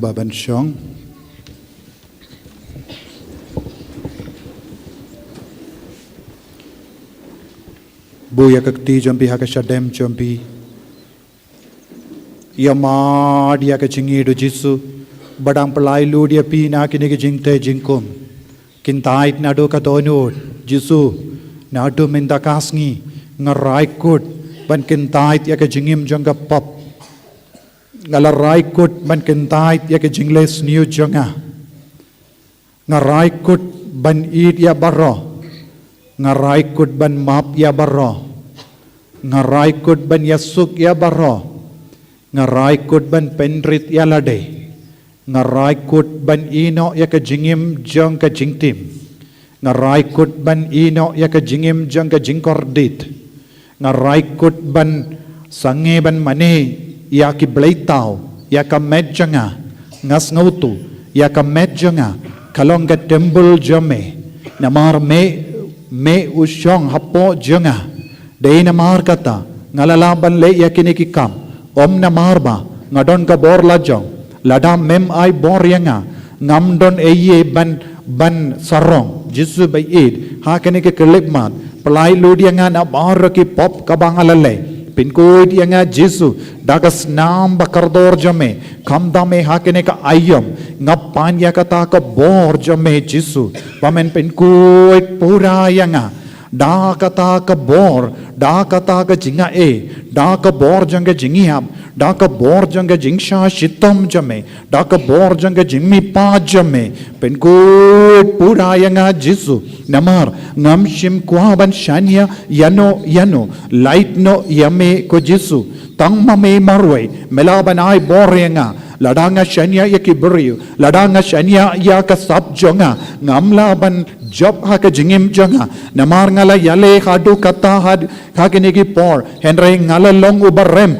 Baban Shong Buya kakti jambi haka shadem jambi Yamad yaka chingi do jisu Badang pelai lu dia pi na kini ke jingte jingkum Kintait na do ka donut jisu na do minda kasngi ngarai kut ban kintait yaka jingim jangga pop ngalarai kut ban kentait ya ke jingles new jonga ngarai kut ban id ya barro ngarai kut ban map ya barro ngarai kut ban yasuk ya barro ngarai kut ban pendrit ya lade ngarai kut ban ino ya ke jingim jong ke jingtim ngarai kut ban ino ya ke jingim jong ke jingkordit ngarai kut ban sange ban mane ya ki blaitau ya ka medjanga ngas ngautu ya ka medjanga kalong ka temple jame namar me usyong hapo janga dei namar kata ngalalaban le ya kini ki kam om namar ba ngadon ka bor lajong lada mem ai bor yanga ngamdon eye ban sarong jisu bai id ha kini ki kelipmat pelai ludianga na bar ki pop ka bangalale Pinkod yang Jesu dagas nam bakardor jame kamdame hakene ka ayam ngapan ya kata ka bor jame Jesu pamen pinkod pura yang da kata ka bor da kata ka jinga da ka bor janga jingiam da ka bor janga jingsha shitam jame da ka bor janga jimmi pa jame pinkod pura yang Jesu namar ngamshim kuaban shania yano light no yame ko Jesu tang mame marwe melaban ai borenga ladanga shania yakibrio ladanga shania ya ka sab jonga ngamlaban job ha ka jingim jonga namar ngala yale hadu kata had kaginigi por henry ngala long ubarem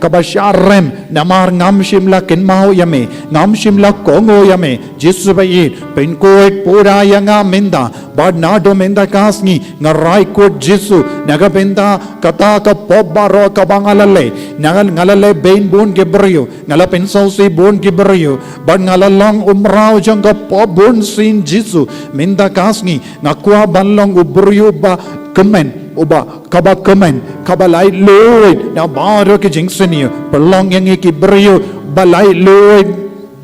kabasharem namar ngamshim la kinmao yame ngamshim la kongo yame Jesu bai penkoit pura yanga minda bad nado minda kasngi ngarai kot Jesu nagabenda kata ka pobaro ka bangalale ngalale bein bon gebrio ngala pensau si bon gebrio bad ngalalong umrao jang ka pobon sin Jesu minda kasngi ngakwa banlong ubruyu ba kemen uba kaba kemen kaba lai loy na baro ke jingseni pelong yang ki briyu balai loy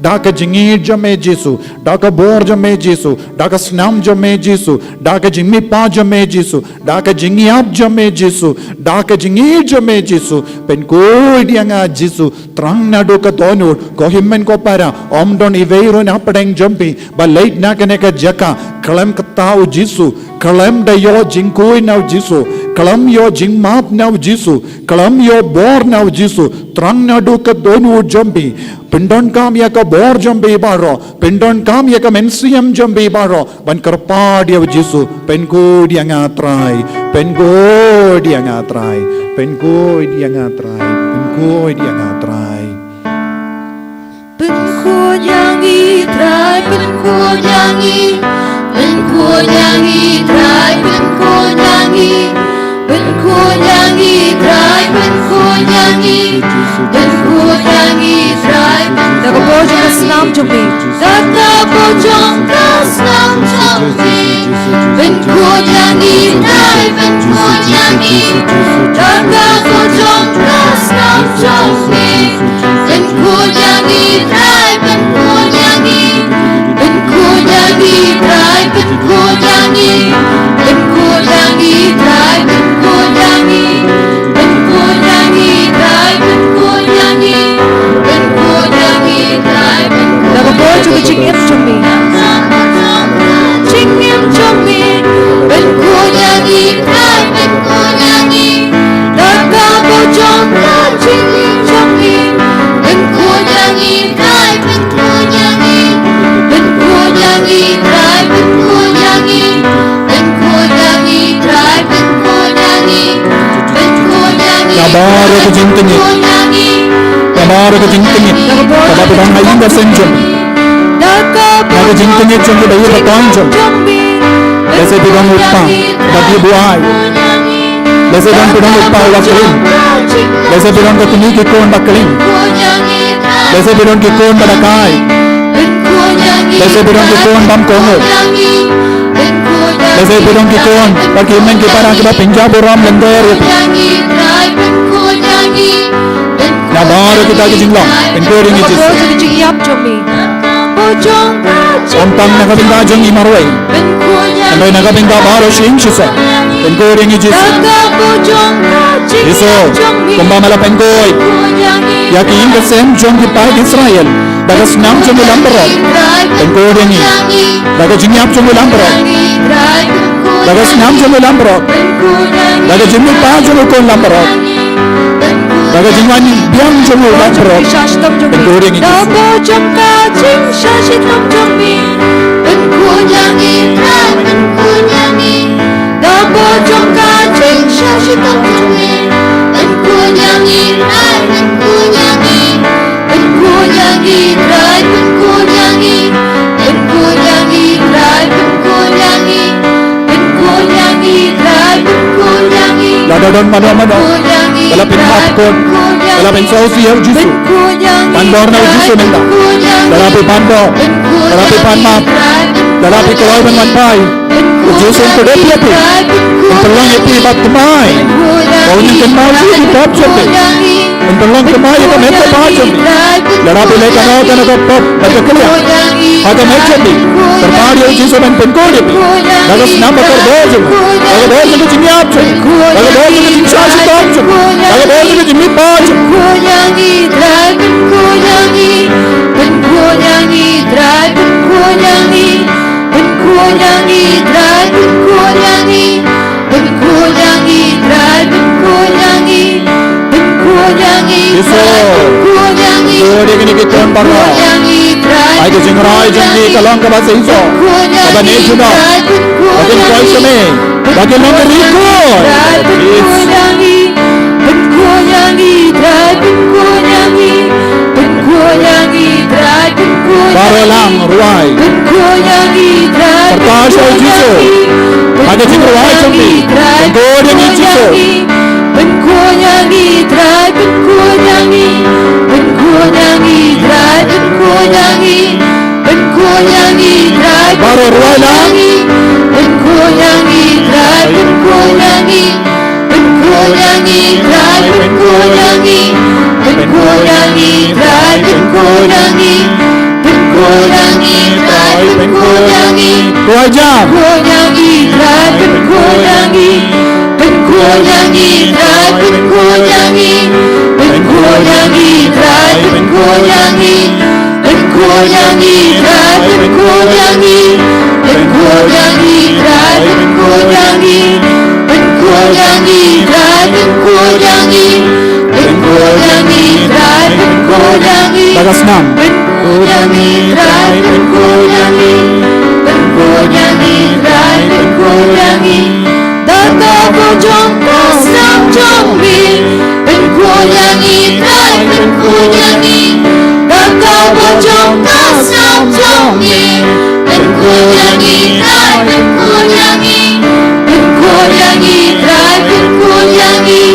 Daka jingi jame Jesu, daka bor jame Jesu, daka snam jame Jesu, daka jimi pa jame Jesu, daka jingi ab jame Jesu, daka jingi jame Jesu, pen koi dianga Jesu, trang na do ka tonu, ko himmen ko para, om don iveiro na padeng jampi, ba late na kaneka jaka, kalam katau Jesu, kalam da yo jingkoi now Jesu, kalam yo jing map now Jesu, kalam yo bor now Jesu, trang na do ka tonu jampi, Pindon kam ya ka bor jambi baro, pindon kam ya ka mensiam jambi baro, ban kerpa dia Jesu, penko dia ngatrai, penko dia ngatrai, penko dia ngatrai, penko dia ngatrai. Penko nyanyi trai, penko nyanyi, penko nyanyi trai, penko nyanyi, penko nyanyi trai, penko nyanyi, penko nyanyi trai. Daga bojong ka snam jombi. Daga bojong ka snam jombi. Penko nyanyi trai, penko nyanyi. Daga bojong ka snam jombi. Penko nyanyi trai, penko nyanyi. Penko nyanyi trai, penko nyanyi. Penko nyanyi trai, penko nyanyi. Penko nyanyi trai, penko nyanyi. Penko nyanyi trai, penko Daga bojong ka jingim jombi. Jingim jombi. Penko nyanyi trai, penko nyanyi. Daga bojong ka jingim jombi. Penko nyanyi trai, penko nyanyi. Penko nyanyi trai, penko nyanyi. Penko nyanyi trai, penko nyanyi. Penko nyanyi. Kabaro ko jingtingi, kabaro ko jingtingi, kaba pedang ayin da senjum, naga jingtingi jombi dayu batanjum, lese pedang uppa, bagi buai, lese pedang uppa wakilim, lese pedang ketuni kikon bakilim, lese pedang kikon badakai, lese pedang kikon bam kongo, lese pedang kikon bagi men kipara kiba pinjab oram lender yati. Nabaro kita ke jinglong, penko ringi Daga Jesu. bojong ka jingyap jombi. Ontang nakabinda jong imarway, anoy nakabinda baro shing shisa, penko ringi Jesu. Jesu, kumba mala penkoy, yaki inga sem jong kipai Israel, daga snam jong ulambaro, penko ringi, daga jingyap jong ulambaro, daga snam jong ulambaro, daga jingmi pa jong ukon lambaro, daga jingwani biang jong ulambaro, Shashtam jombi. penko ringi Jesu. Daga bojong ka jing shashitam jombi. Penko nyanyi trai, penko nyanyi. Daga bojong ka jing shashitam jombi. Penko nyanyi trai, penko nyanyi. Penko nyanyi trai, penko nyanyi. Penko nyanyi trai, penko nyanyi. Penko nyanyi trai, penko nyanyi. Ladadon mano-mano, kalapin hapkon, kalapin sosial Jesu, pandor na Jesu nenda, dalapi pando, dalapi panmap, dalapi keloy manpai, Jesu ko depi, pelong epi bat kemai, kau ni kemau sih di top sope, pelong kemai itu mete pajam, dalapi leka kau kana top, baca kerja, ada macam ni, terpadu Jesu dan pengkau depi, dalam nama terbojong, dalam bojong tu jimiap, dalam bojong tu jimsah top, dalam bojong tu jimip pajam. Penko nyanyi trai, penko nyanyi. Penko nyanyi trai, penko nyanyi. Penko nyanyi trai, penko nyanyi. Penko nyanyi trai, penko nyanyi. Penko nyanyi trai, penko nyanyi. Dia kini kita Penko parah. nyanyi trai, Ay jingrai jangi kalang ka basa iso. Kaba ne juno. Bagin koi seme. Bagin long riko. Penko nyanyi. Penko nyanyi trai, penko nyanyi. Penko nyanyi trai, penko nyanyi. Barolang ruai. Penko nyanyi trai, Pertas penko Jesu. nyanyi. Ada jing ruai jangi. Penko nyanyi Jesu. Penko nyanyi trai, penko nyanyi. Penko nyanyi trai, penko nyanyi. เป็นคนอย่างนี้ได้เป็นคนอย่างนี้เป็นคนอย่างนี้ได้เป็นคนอย่างนี้เป็นคนอย่างนี้ได้เป็นคนอย่างนี้เป็นคนอย่างนี้ได้เป็นคนอย่างนี้เป็นคนอย่างนี้ได้เป็นคนอย่างนี้ Tuajam. คนอย่างนี้ได้เป็นคนอย่างนี้เป็นคนอย่างนี้ได้เป็นคนอย่างนี้เป็นคนอย่างนี้ได้เป็นคนอย่างนี้เป็นคนอย่างนี้ได้เป็นคนอย่างนี้เป็นคนอย่างนี้ได้เป็นคนอย่างนี้เป็นคนอย่างนี้ได้เป็นคนอย่างนี้เป็นคนอย่างนี้ได้เป็นคนอย่างนี้ Bagas 6. เป็นคนอย่างนี้ได้เป็นคนอย่างนี้เป็นคนอย่างนี้ได้เป็นคนอย่างนี้แต่ก็ผู้จงก็สามจงมีเป็นคนอย่างนี้ได้เป็นคนอย่างนี้แต่ก็ผู้จงก็สามจงมีเป็นคนอย่างนี้ได้เป็นคนอย่างนี้เป็นคนอย่างนี้ได้เป็นคนอย่างนี้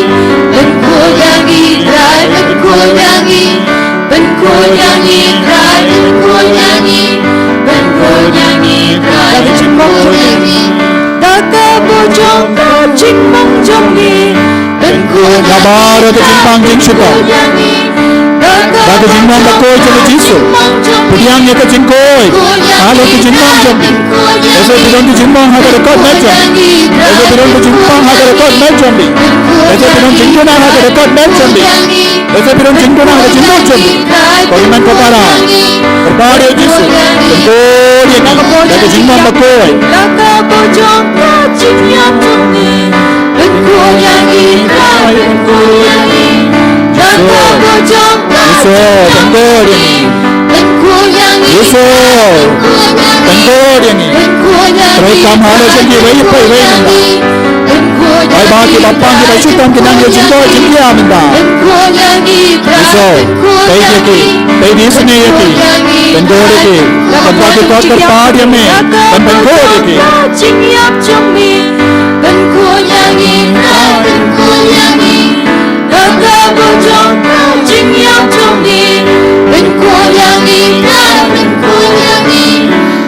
เป็นคนอย่างนี้ได้เป็นคนอย่างนี้เป็นคนอย่างนี้ได้เป็นคนอย่างนี้เป็นคนอย่างนี้ได้เป็นคนอย่างนี้แต่ก็ผู้จงก็จริงมั่งจงมีเป็นคนอย่างนี้ Labar atau cimpang jing syukur. Bagi jimbang bakoi jeng Jisu. Pudiang ye ke jingkoi. Halo ke jimbang jeng. Ese bidon ke jimbang haga rekod macam. Ese bidon ke jimbang haga rekod macam ni. Ese bidon jingkona haga rekod macam ni. Ese bidon jingkona haga jimbang jeng. Kau iman kau para. Kepada Jisu. Jengkoi ye bagi jimbang bakoi. Laka bojong ka jinyam jengni. Benคนอย่างนี้ได้เป็นคนอย่างนี้แล้วก็ผู้ชมก็เป็นคนอย่างนี้เป็นคนอย่างนี้ Yesus. เป็นคนอย่างนี้ Tengkor yang ni. เป็นคนอย่างนี้ Mereka mahala janji wei pai wei minda. เป็นคนอย่าง Ai นี้ ba ki bapang ki bai syutam ki nang ye jingkoi jingkia minda. เป็นคนอย่างนี้ได้ Yesus. เป็นคน Pai อย่า ye ง ki. นี้ Pai di sini ye ki. Tengkor ye ki. Tempat ki kau terpad ye me. Dan tengkor ye ki. จริงยับจงมีเป็นคนอย่างนี้ได้เป็นคนอย่างนี้แล้วก็ผู้ชมก็จริงยับจงมีเป็นคนอย่างนี้ได้เป็นคนอย่างนี้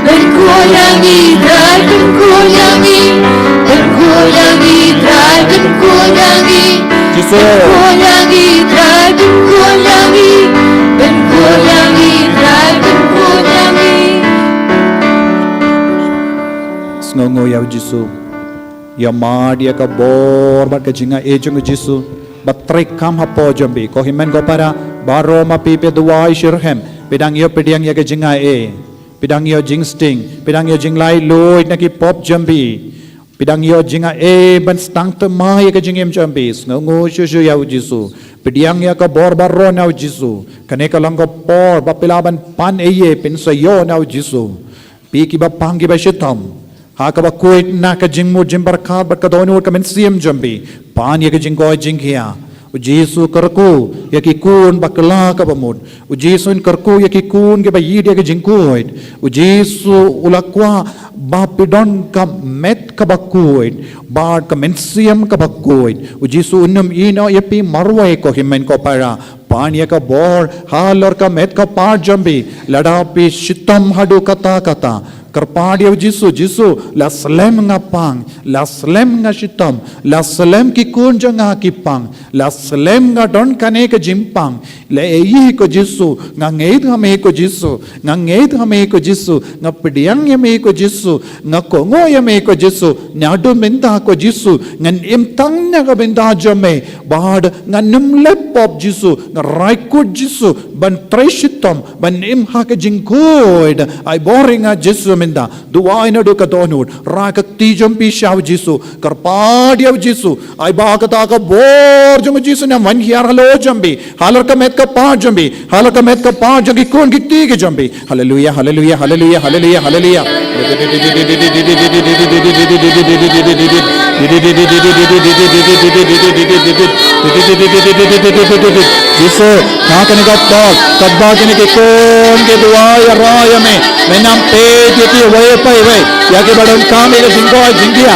เป็นคนอย่างนี้ได้เป็นคนอย่างนี้เป็นคนอย่างนี้ได้เป็นคนอย่างนี้ Yesus. คนอย่างนี้ได้เป็นคนอย่างนี้เป็นคนอย่างนี้ได้เป็นคนอย่างนี้ Sngongo ya Jisu. Ya ma dia ka bor bat ka jinga e jung Jisu. Batrik kam hapo jambi. Ko himen ko para baro ma pipe duai shirhem. Pedang yo pediang ya ka jinga e. Pedang yo jing sting. Pedang yo jing lai loy na ki pop jambi. Pedang yo jinga e ban stang te ma ya ka jingem jambi. Sngongo shushu ya Jisu. Pediang ya ka bor baro na Jisu. Kane ka lang ko por bapilaban pan e ye pin sa yo na Jisu. Pi ki ba pang ki ba shitam. Haka ba kuit na ka jingmo jimbar ka ba ka donu ka men siem jambi pan ye ka jingko jingkia u Jesu karku ye ki kun ba kala ka ba mud u Jesu in karku ye ki kun ke ba yid ye ka jingkoit u Jesu ulakwa ba pidon ka met ka ba kuit ba ka men siem ka ba kuit u Jesu unum ino ye pi marwai ko himen ko para pan ye ka bor halor ka met ka par jambi lada pi shitam hadu kata kata Kerpadi au Jisu la slem ngapang la slem ngashitam la slem ki kunja ngakipang la slem ngadon kane ka jimpang la ei ko Jisu ngangeit hame ko Jisu ngangeit hame ko Jisu ngapdiang yame ko Jisu ngakongo yame ko Jisu nyadu minta ko Jisu ngan imtang na ka binta jame bad nganum lepop Jisu ngaraikut Jisu ban treshitam ban imha ka jingkoid ai boringa Jisu minda duai na do ka donut raka tijam pi shaw Jisu karpadi au Jisu ai ba ka ta ka bor jung Jisu na man hiar halo jambi halar ka met ka pa jambi halar ka met ka pa jangi kon gikti ke jambi hallelujah hallelujah hallelujah hallelujah hallelujah Jisu nakani ka tol kadbagini ke kon ke duai raya me menam pe ti wei pai wei ya ke badon kam e jingko jingkia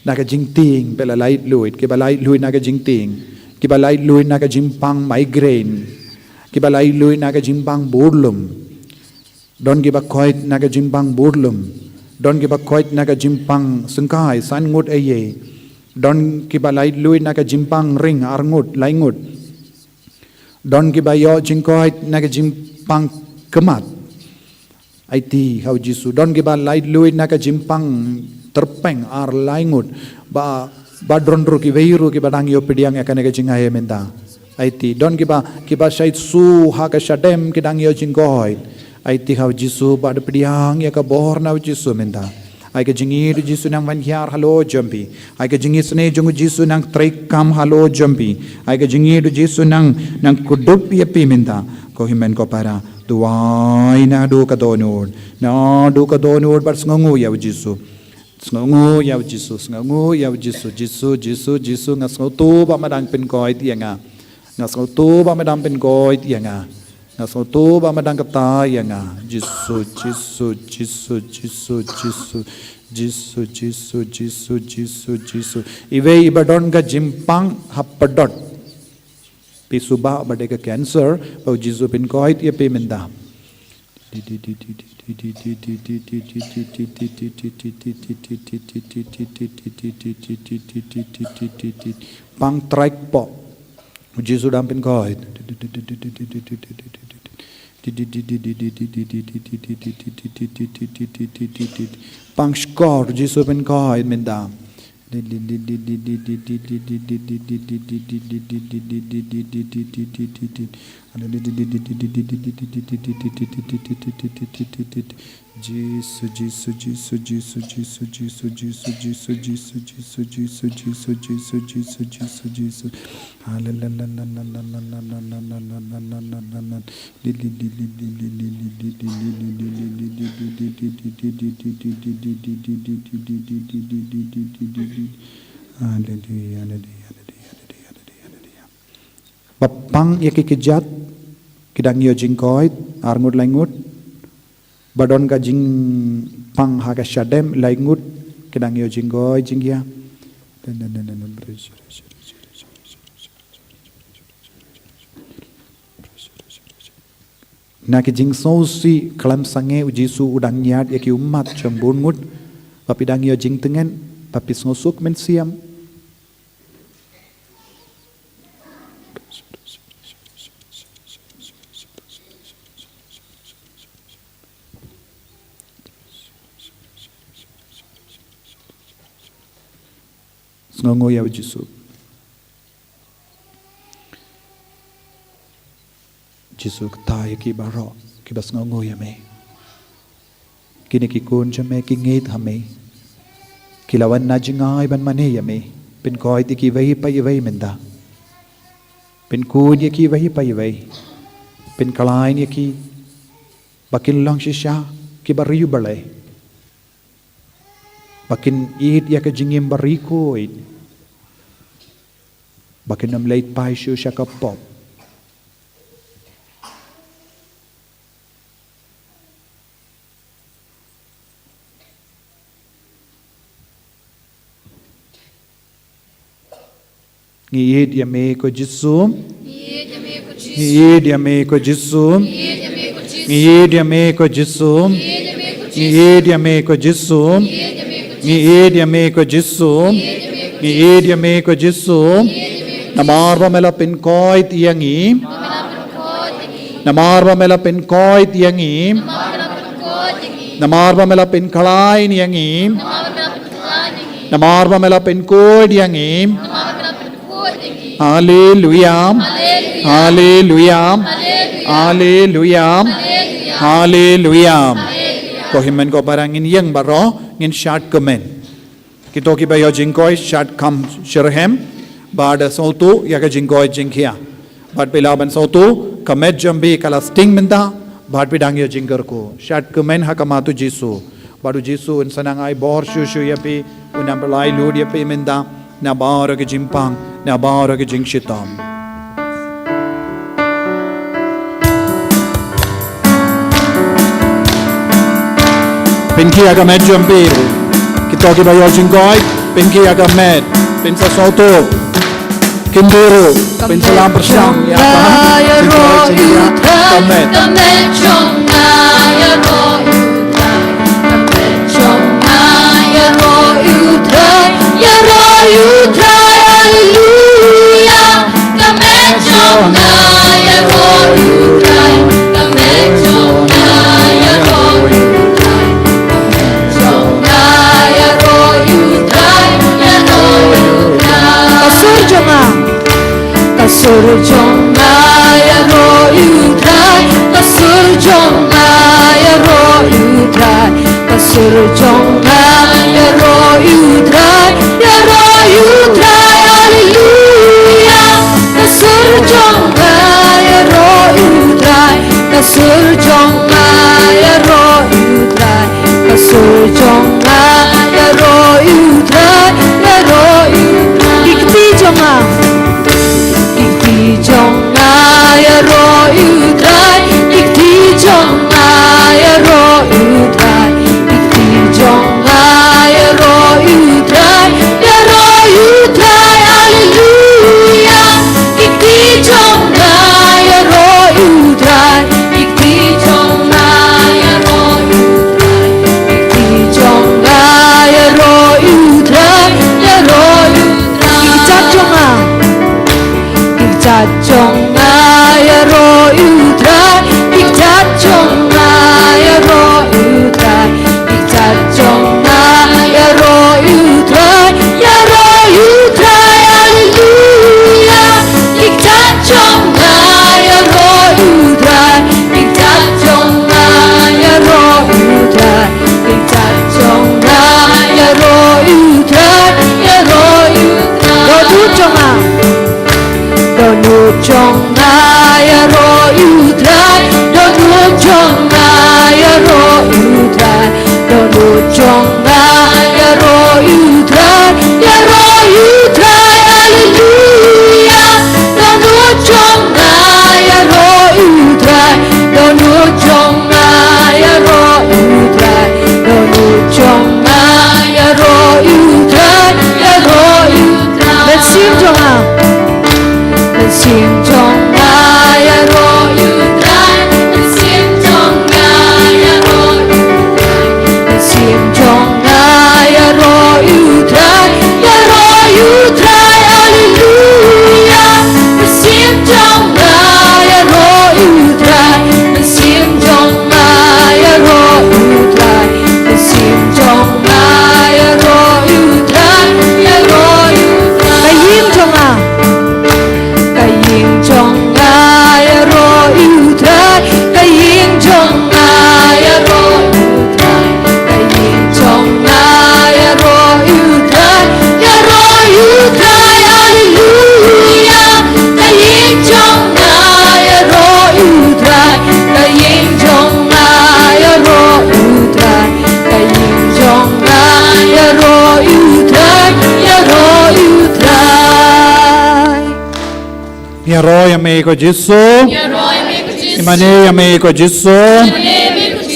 naga jing ting pela light luit kiba light luit naga jing ting kiba light luit naga jimpang migraine kiba light luit naga jimpang bodlum don kiba koit naga jimpang bodlum don kiba koit naga jimpang sengkai san ngut aye don kiba light luit naga jimpang ring arngut laingut don kiba yo jingkoit naga jimpang kemat IT how jisu don kiba light luit naga jimpang terpeng ar laingut ba drondro ki veiru ki badang yo pidiang akan ga jinga he menta IT don kiba sait su ha ka shadem ki dang yo jingoi IT how jisu ba de pidiang ya ka bor na jisu menta ai ka jingi du jisu nang van hyar halo jampi ai ka jingi sne jungu jisu nang trik kam halo jampi ai ka jingi du jisu nang kudup ya pi menta ko himen ko para tuai na du ka donur bar sngongu ya jisu sngongu ya jisu ngasngo tu ba madang pen koi tianga ngasngo tu ba madang pen koi tianga ngasngo tu ba madang kata yanga jisu ive ibadon ga jimpang hapadot pisuba badega cancer pau jisu pen koi ti pe menda pang track po jisu dampin koi pang skor jisu pen koi mendam Bapang yakikijat kidang yo jingkoit arngut laingut badon ka jing pang haga shadem laingut kidang yo jingkoit jingya na ki jing sosi kalam sange ujisu udang nyat yaki umat chambun ngut papidang yo jing tengen papis ngosuk men siam ngongo ya jisu kta ki baro ki bas ngongo ya me kini ki kun chame ki ngeit hame kilawan na jingai ban mane ya me pin koi ti ki vai pai vai menda pin kun ya ki vai pai vai pin kalain ya ki bakin long shisha ki bariu balai bakin it ya ka jingim bariko bakin nam late pai shu shaka pop ngiyed ya me ko jisu ngiyed ya me ko jisu ngiyed ya me ko jisu ngiyed ya me ko jisu ngiyed ya me ko jisu ngiyed ya me ko jisu namarwa mela pin koi tiangi namarwa mela pin koi tiangi namarwa mela pin kalai niangi namarwa mela pin koi tiangi hallelujah hallelujah hallelujah hallelujah ko himen ko parangin yang baro ngin shart comment kito ki bayo jingkoi shart kam shirhem bad sautu ya ka jingkoi jingkhia bad pelaban sautu kamet jambi kala sting menta bad pidang yo jingker ko shart comment hakamatu jisu badu jisu insanang ai bor shu ya pi unam belai lud ya pi menta na baro ke jimpang na baro ke jingshitam pinki aga medjambi kito ki bayo jingkoi Pinky agamet, pinsa soto, kinduru, pinsalam bersam, ya Pak, agamet. Surjongna ya ro yudrai, surjongna ya ro yudrai, surjongna ya ro yudrai, hallelujah. Surjongna ya ro yudrai, surjongna ya ro yudrai, surjongna ya ro yudrai, ikti jonga. Jonga ya ro yudrai, ikti jonga ya ro yudrai, ikti jonga ya ro yudrai, hallelujah. Ikti jonga ya ro yudrai, ikti jonga ya ro yudrai, ikti jonga ya ro yudrai, ikti jonga. Jonga ya ro yudrai, jonga ya ro yudrai, jonga ya ro yudrai, hallelujah. Jonga ya ro yudrai, jonga ya ro yudrai, jonga ya ro yudrai, jonga. Donu jonga ya ro yudrai, donu jonga ya ro yudrai, donu jonga ya ro yudrai, hallelujah. Donu jonga ya ro yudrai, donu jonga ya ro yudrai, donu jonga ya ro yudrai, let's sing jonga. Sim jonga ya ro yudrai, sim jonga ya ro yudrai, sim jonga ya ro yudrai, hallelujah. Sim jonga ya ro yudrai, sim jonga ya ro yudrai, sim jonga ya ro yudrai, kayim jonga. Kaying jonga ya ro yudrai, kaying jonga ya ro yudrai, kaying jonga ya ro yudrai, hallelujah. Kaying jonga ya ro yudrai, kaying jonga ya ro yudrai, kaying jonga ya ro yudrai, Ya roy amigo Gesù, Imane amigo Gesù,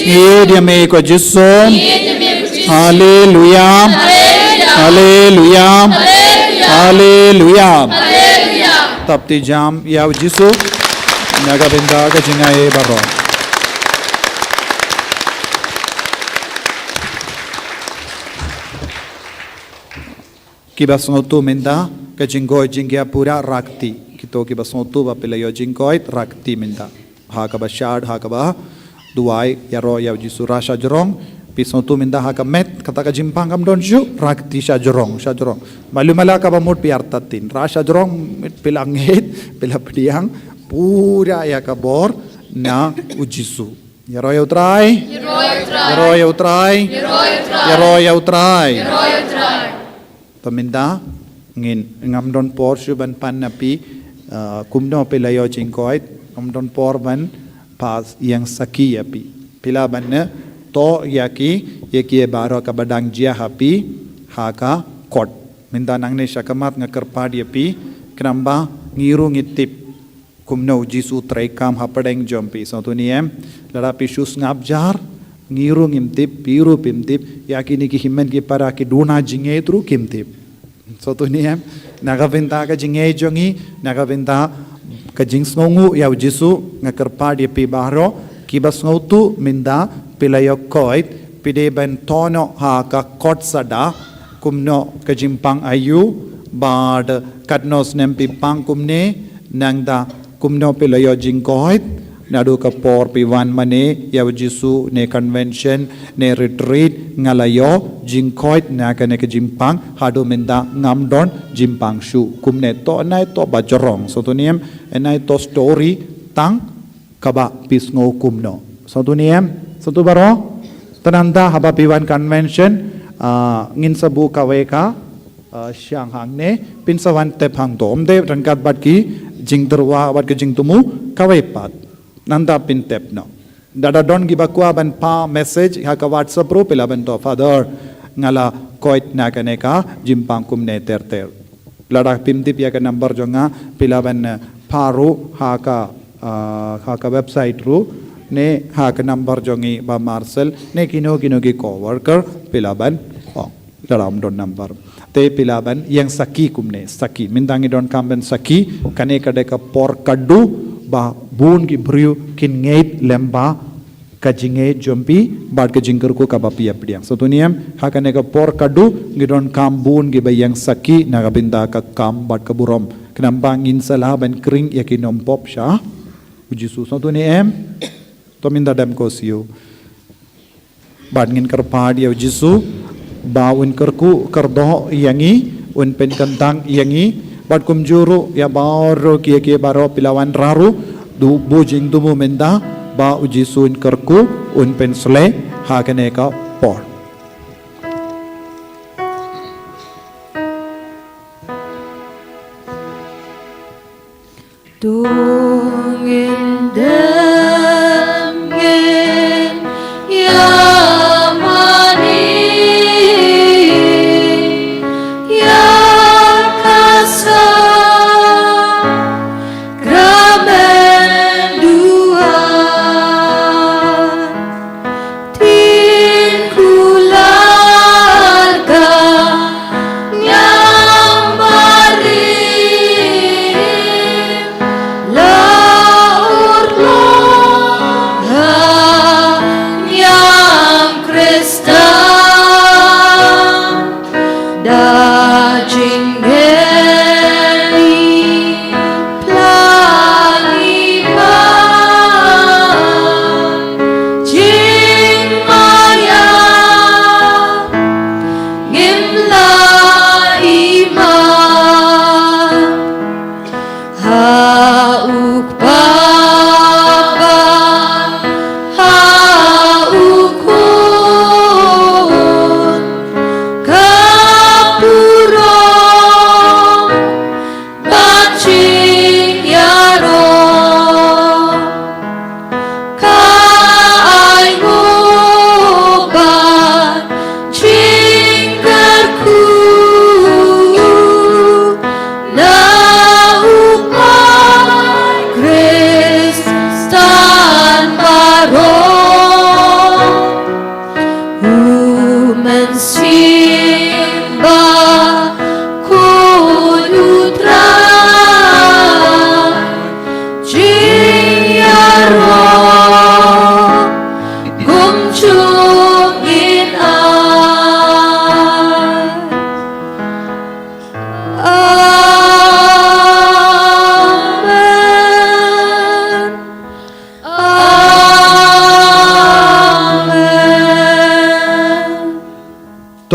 Iedi amigo Gesù, Hallelujah, Hallelujah, Hallelujah. Tapti jam yaw Gesù, Naga benda ka jingaye baro. Kibas ngotu menda ka jinggoy jingya pura rakti. Kito kibas ngotu ba pilayo jinggoy rakti menda. Ha ka ba shard ha ka ba duai yaro yaw Gesù rasha jorong. Pisong tu minda ha ka met kata ka jimpang kam don ju rakti sha jorong. Malumala ka ba mut piar tatin rasha jorong pilangit pilapdiang pura ya ka bor na ujisu. Yaro yaw try. Yaro yaw try. Yaro yaw try. Paminda ngin ngam don por shu ban pan na pi kumno pilayo jingkoy ngam don por ban pas yang saki ya pi pila ban na to yaki yaki baro ka badang jia hapi haka kot minda nangne shakamat nga karpad yapi kramba ngiru ngitip kumno Gesù tray kam hapadeng jompi so tuniem lara pi shus ngap jar ngiru ngimtip piru pimtip yakini ki himmen ki para ki duna jinge tru kimtip so tu ni em nagaventa ka jinge jongi nagaventa ka jingsngongu yaw jisu ngakerpa di pi bahro ki basngautu minda pilayok koit pide ben tono ha ka kot sada kumno ka jimpang ayu bad katnos nempi pang kumne nangda kumno pilayo jingkoit nadu ka por piwan mane yaw jisu ne convention ne retreat ngalayo jingkoit na ka ne ka jimpang hadu minda ngamdon jimpang shu kumne to nai to bajorong so tuniem enai to story tang kaba pisngo kumno so tuniem so tu baro tananda haba piwan convention ngin sabu kaweka siang hang ne pinsawan te phang dom de rangkat bat ki jingterwa bat ki jingtumu kawaipat nanda pin tep no dada don gibakwa ban pa message ha ka whatsapp ro pila ban to father ngala koit na ka ne ka jimpang kum ne ter lada pim dip ya ka number jonga pila ban paru ha ka website ru ne ha ka number jongi ba marcel ne kino ki coworker pila ban dalam don number te pila ban yang saki kumne saki mindangi don kamben saki kane kade ka por kaddu ba bun ki briu kin ngeit lemba ka jinge jompi bad ka jingker ko ka bapi apdiang so tuniam ha kane ka por kadu ngidon kam bun gi bayang saki naga binda ka kam bad ka burom knambang insala ban kring yakinom pop sha ujisu so tuniem to minda dam ko siu bad ngin kar pad ya ujisu ba un kerku kerdo yangi un pen kantang yangi bad kumjuru ya baro kia baro pilawan raru du bujing dumu menda ba uji sun kerku un pensle ha kene ka por Tungin demgen ya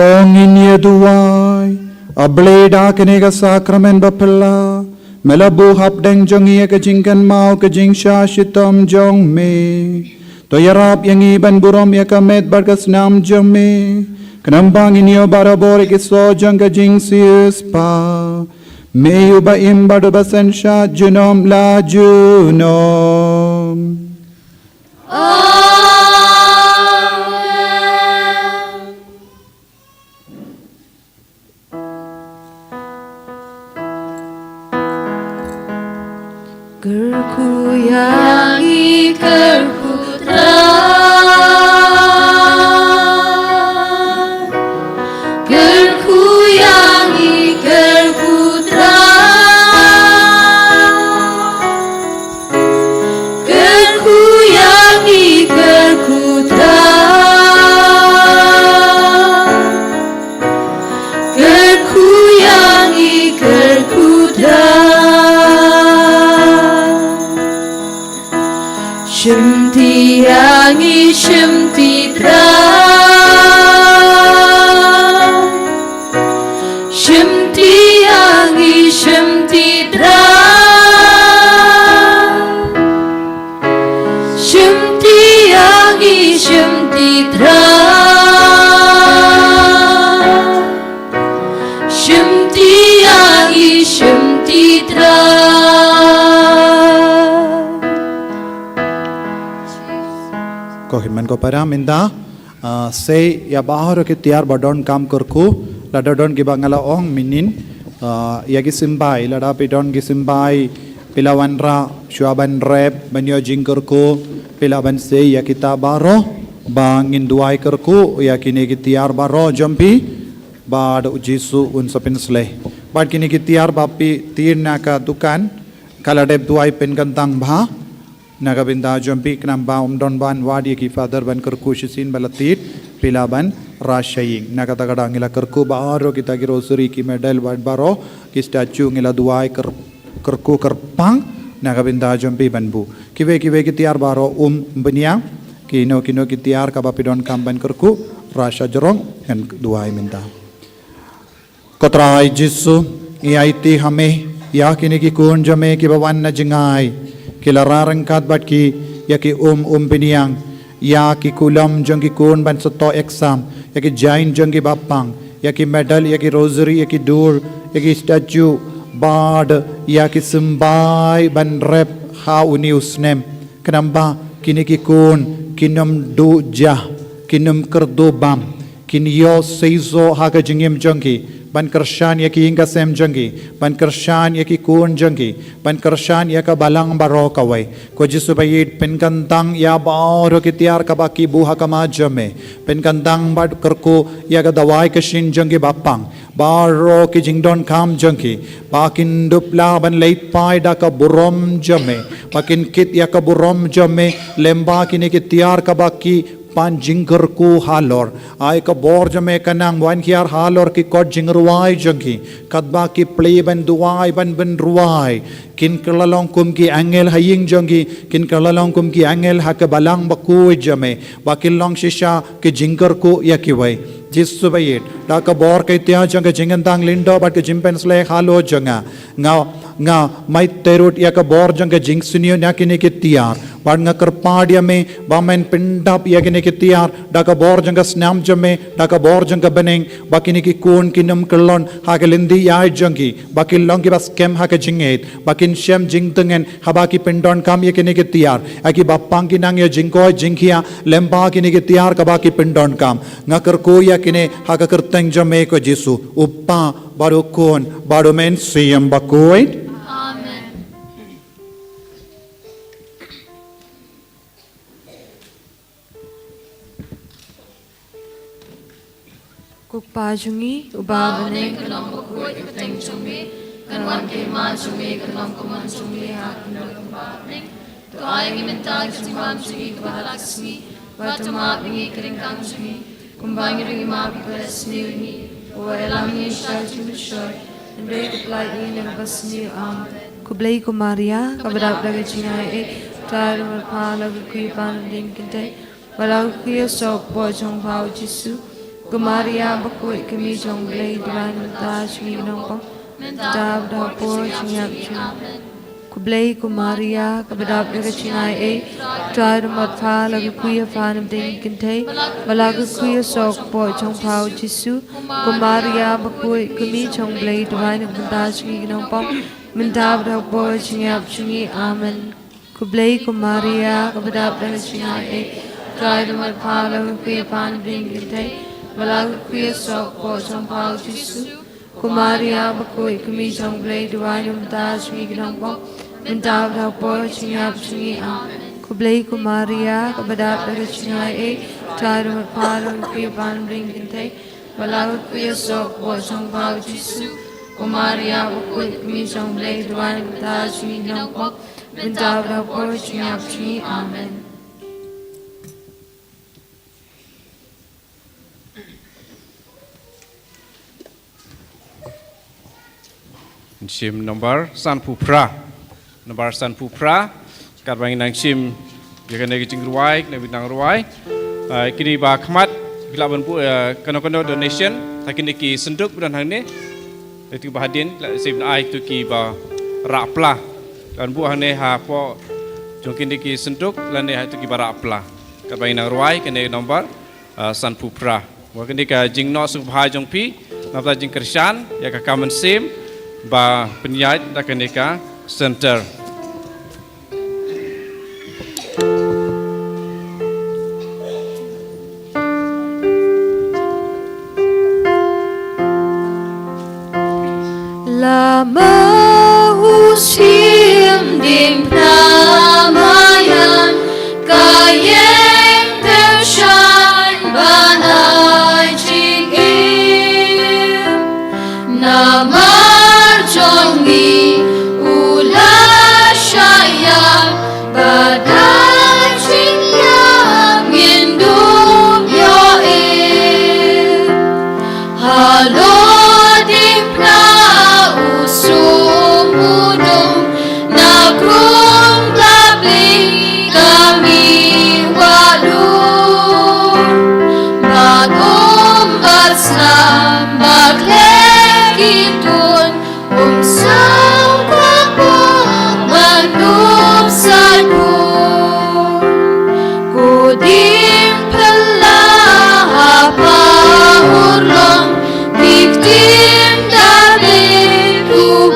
Tongin yeduai ableda kenega sakramen bapella melabu hapdeng jongi ke jingkan mau ke jingsha shitam jong me to yarap yang iban burom ya kamet barkas nam jong me kenambang inyo barabor ke so jong ke jingsius pa me uba imbadu basen sha junom la junom Gerku yang ikerku terang ishim titra shimti ang ishim titra shimti ang ishim titra shimti ang ishim titra. Ko himan ko para minda say ya baharo ki tiar badon kam kurku ladadon ki bangala ong minin ya ki simbai lada pidon ki simbai pilawanra shuaban rep banyo jingkurku pilaban say ya kita baro bangin duai kurku ya kini ki tiar baro jompi bad jisu un sapin sleh bad kini ki tiar bapi tir naka dukan kaladep duai pen kantang bha Nagabinda jompi knamba umdon ban wadi ki father ban kerku shisin balatit pilaban rashaying nagatagada ngila kerku baaro kita girosuri ki medal ban baro ki statue ngila duai kerku kerpang nagabinda jompi banbu kiwe ki tiar baro benia kino ki tiar kabapidon kamban kerku rasha jorong ngan duai minta kotrai jisu iaiti hame ya kini ki kun jame ki bawan na jingai kilararang kat bat ki ya ki biniang ya ki kulam jang ki kun ban soto exam ya ki jain jang ki bapang ya ki medal ya ki rosary ya ki dur ya ki statue bard ya ki simbai ban rep ha uni usnem kenamba kini ki kun kinam du jah kinam kerdo bam kinyo seizo ha ka jingim jang ki ban kershan ya ki hingga sem janggi ban kershan ya ki kun janggi ban kershan ya ka balang baro kawai ko jisu bayit pen kantang ya bauro ki tiar ka baki buha ka majame pen kantang bad kerku ya ka dawai ka shin janggi bapang baro ki jingdon kam janggi bakin dupla ban leit pai da ka burom jame bakin kit ya ka burom jame lemba kini ki tiar ka baki pan jingger ku halor ay ka bor jame kanang wan kiar halor ki kod jingruai jangki kadba ki play ban duai ban ruai kin kelalong kum ki angel haying jangki kin kelalong kum ki angel ha ka balang baku jame bakil long shisha ki jingger ku yakiwai jisu bayit da ka bor ka tia jang ka jingantang lindo bat ka jimpen sle halo janga nga mai terut ya ka bor jang ka jingsunio nakini ki tiar bat nga kerpadia me bamen pendap ya kini ki tiar da ka bor jang ka snam jame da ka bor jang ka beneng bakini ki kun kinum kelon ha ka lindi ya jangki bakil long ki bas kem ha ka jinget bakin shem jingtengen habaki pendon kam ya kini ki tiar aki bapang kinang ya jingko jingkia lemba kini ki tiar ka baki pendon kam nga kerko ya kini ha ka kerteng jame ko jisu uppa barukon barumen siyam bakoid. Kukpa jungi ubabane Kalam bakoi kateng jumi kanwan ke ma jumi kalam kuman jumi hakno kumbabne to ayang imentag jumbam jumi kabalaksmi batama bingi keringkang jumi kumbangi ringi ma bipasni uni oelangi shal jumi shoy and break apply in and basni Kublai ko Maria kabadap daga chinai e tar marpala kui pan ding kinte walau kuya sok bo jong pao jisu Kumaria bakoi kami jong blai divine ta chingi nong pa dab da po chingyap chin Kublai ko Maria kabadap daga chinai e tar marpala kuya pan ding kinte walau kuya sok bo jong pao jisu Kumaria bakoi kami jong blai divine ta chingi nong pa Mendab da po chingyap chingi amen Kublai ko Maria kabadap daga chinai e tar marpala kuya pan ding kinte Walau kuya sok po jong pao jisu Kumaria bakoi kami jong blai duai ta chingi nong pa Mendab da po chingyap chingi amen Kublai ko Maria kabadap daga chinai e tar marpala kuya pan ding kinte walau kuya sok po jong pao jisu Kumaria bakoi kami jong blai duai ta chingi nong pa Mendab da po chingyap chingi amen Shim nomor san pupra kat bang nang shim ya kena kicing ruai kena bintang ruai kini ba khmat bila banpu kena donation takin ki senduk bulan hang ni itu bahadin sim ai tu ki ba rapla kan bu hang ni ha po jongkin ki senduk lan ni ha tu ki ba rapla ka ba nang ruai kena nomor san pupra wa kini ka jing no su bha jong pi napa jing krisyan ya ka common sim ba penyait da kena ka center lama usim dim namayan kayeng tershan banai jingim namar jongi ula syayam badai jingyam indum yoim halo sumudum nakrum labli kami walur magum baslam maglekitun sang kapong manum sakun kudim pelaha urlong victim dari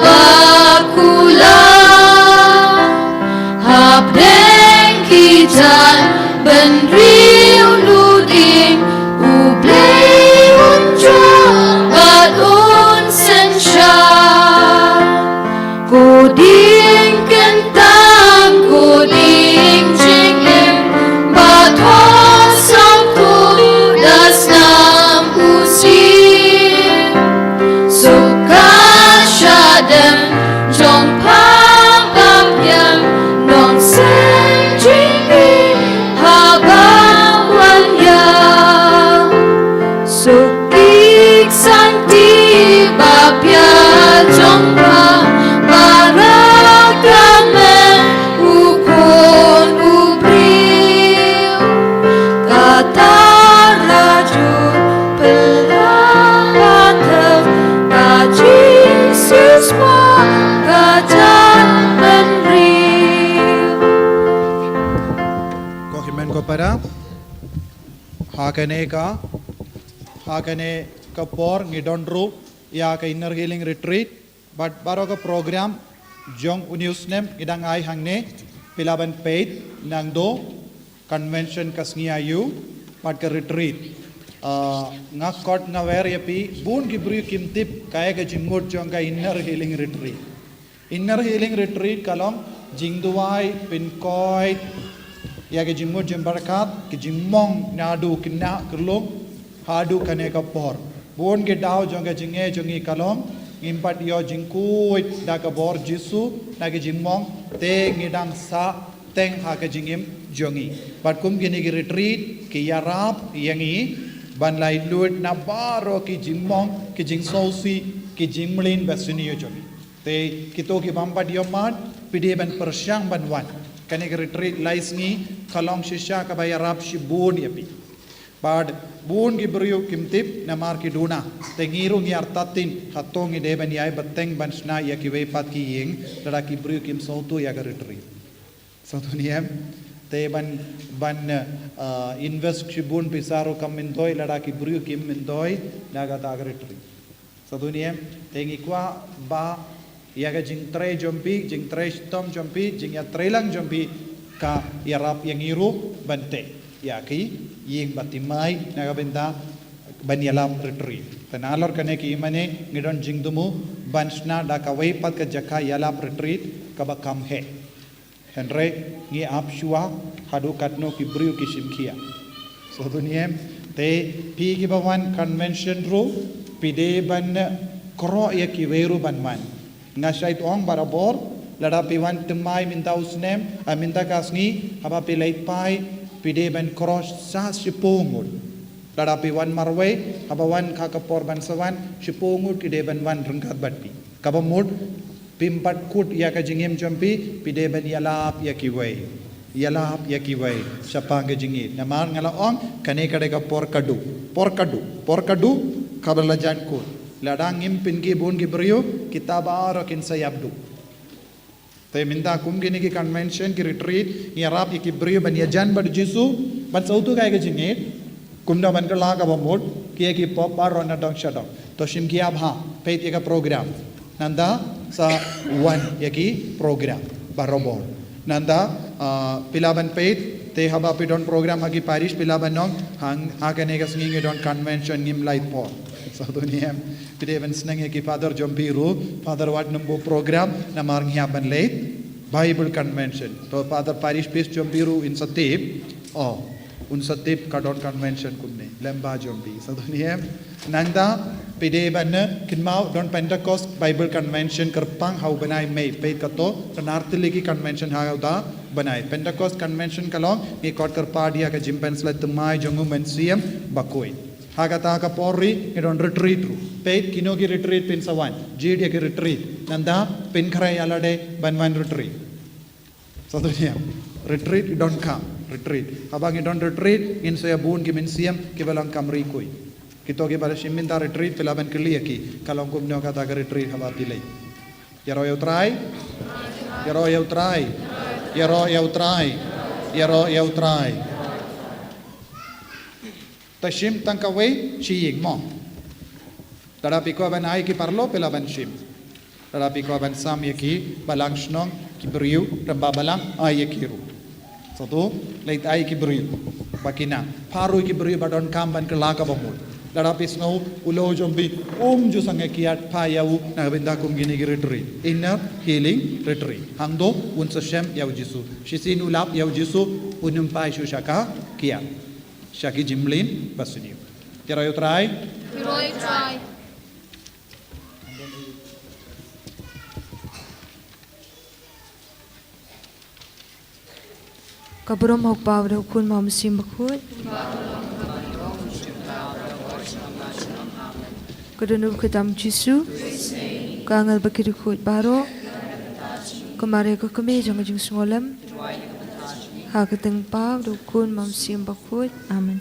bakula habdeng kitan benriu luding ublei unjong balun sensha koding kentang koding jingem bathos samtu dasnam usim suka Adam jong pam yang non senjingi habawan yang sukik santi babya jong pam baragamen ukon ubril kata rajul pelapatan kaji siswa katan menril. Kohimen ko para hakane ka por ngidonru ya ka inner healing retreat but baro ka program jong uniusnem idang ai hangne pilaban paid nang do convention kasngia yu pat ka retreat ngakot ngawer yapi bun gibru kimtip kaya ka jingmut jong ka inner healing retreat kalong jingduai pinkoi ya ka jingmut jembarkat ki jingmong nadu kinna kerlong hadu kane ka por bun ke daw jong ka jinge jongi kalong impat yo jingkui da ka bor jisu na ka jingmong te ngidang sa teng ha ka jingim jongi pat kum gini ki retreat ki yarap yangi ban lai lut na baro ki jingmong ki jingsosi ki jingmlin basuni yo jongi te kito ki bampat yo mat pide ban persyang ban wan kane ki retreat lais ni kalong shisha ka bayarap shibun yapi bad bun ki brio kimtip na mar ki duna te ngiru ngi artatin hatong i deben yai bateng ban sna ya ki we pat ki ying lada ki brio kim sotu ya ka retreat sotu niem te ban invest shibun pisaro kam mindoi lada ki brio kim mindoi naga ta ka retreat sotu niem te ngi kwa ba ya ka jing tre jompi jing tre stom jompi jing ya tre lang jompi ka yarap yang ngiru bante ya ki ying batimai nagabenta banyalam retreat tanalor kane ki imane ngidon jingdumu bansna da kawai pat ka jaka yalam retreat ka bakam he henre ngi apshua hadu katno ki briu ki simkhia so duniem te pi ki bawan convention ru pide ban kro ya ki veru banman ngasait ong barabor lada piwan temai minta usnem minta kasngi haba pilait pai pide ban cross sa sipungud lada piwan marwe haba wan kakapor ban sawan sipungud kide ban wan rengkat batpi kabamud pimpat kut ya ka jingim jampi pide ban yalap ya kiwei Yalap yakiway Shapanga jingit Namar ngalaong kanekadega porkadu kabalajan ko ladang impin ki bun ki brio kitabaro kin sayabdu te minta kum gini ki convention ki retreat yarap ki brio ban yajan bad jisu ban sautu kai ga jingit kumda ban ka laga bomod ki ki pop bar on dong shadong to shim ki abha peit ka program nanda sa one yaki program barobor nanda pilaban peit te haba pidon program hagi parish pilaban nong hang haganega singing don convention ngim light po so duniyam pidevan snang ki father jompiru father wat numbo program namar ngyaban late bible convention to father parish peace jompiru in satip un satip kadon convention kunne lemba jompi so duniyam nanda pidevan kinmau don pentecost bible convention kerpang hau banai mei peit kato nartili convention hau da banai pentecost convention kalong ni kot kerpadia ka jimpens la tumai jongu mensiam bakoi hagata ka porri idon retreat ru peit kino ki retreat pin sawan jid ki retreat nanda pin khrai alade banwan retreat so dunia retreat idon kam retreat habang idon retreat in saya bun ki mensiam ki balang kamri koi kito ke pada shiminta retreat pilaban keli ki kalong kum no kata ka retreat haba pilai yaro eu try tashim tangkaway chiying mo tadapi ko ban ai ki parlo pilaban shim tadapi ko ban sam yaki balang shnong ki briu ramba balang ai ki ru satu leit ai ki briu bakina paru ki briu badon kam ban kala ka bamul tadapi snow ulo jombi jo sange kiat payau na benda kum gini ki retreat inner healing retreat hangdo un sashem yau jisu shisin ulap yau jisu unum pai shu shaka kia shaki jimlin basuniu tira yo try Kabrom hok pawda kun mam sim bakut Kadanu ketam jisu kangal bakirukut baro kemare ko kami jangan jing semalam hakateng paw do kun mam sim bakut amen.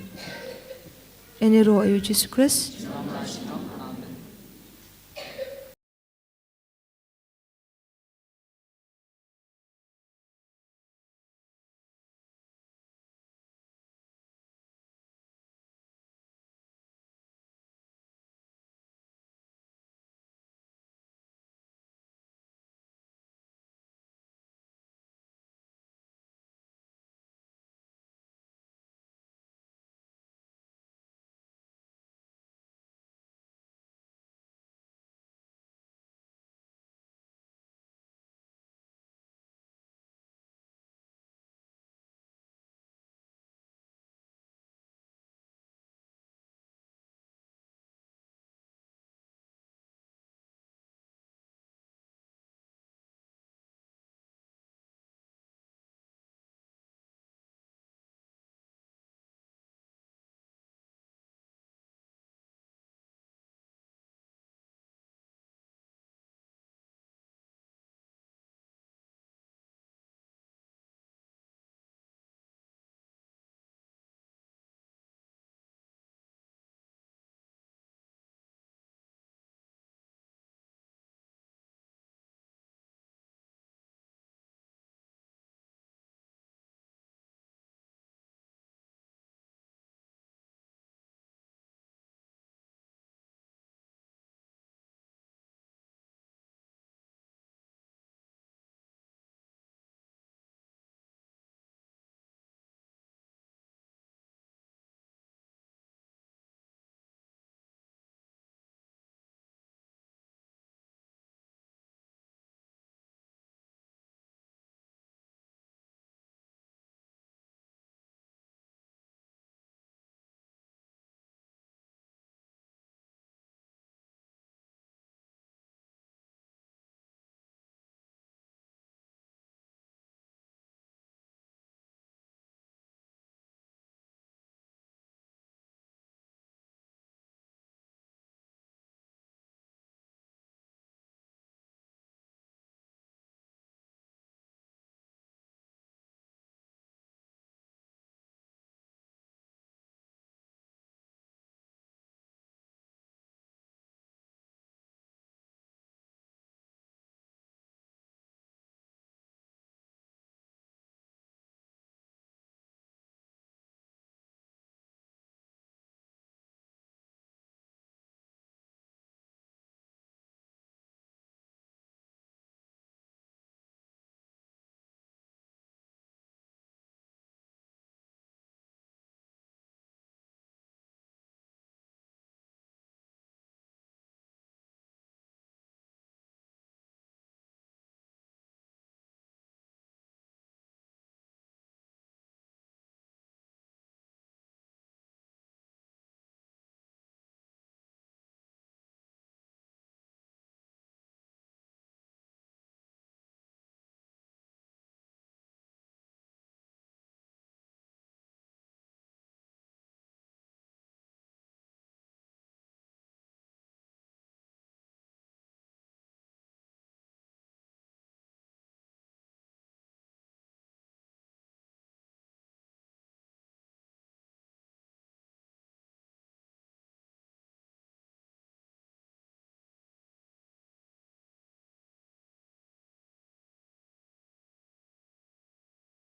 Ini roh ayu Jesus Christ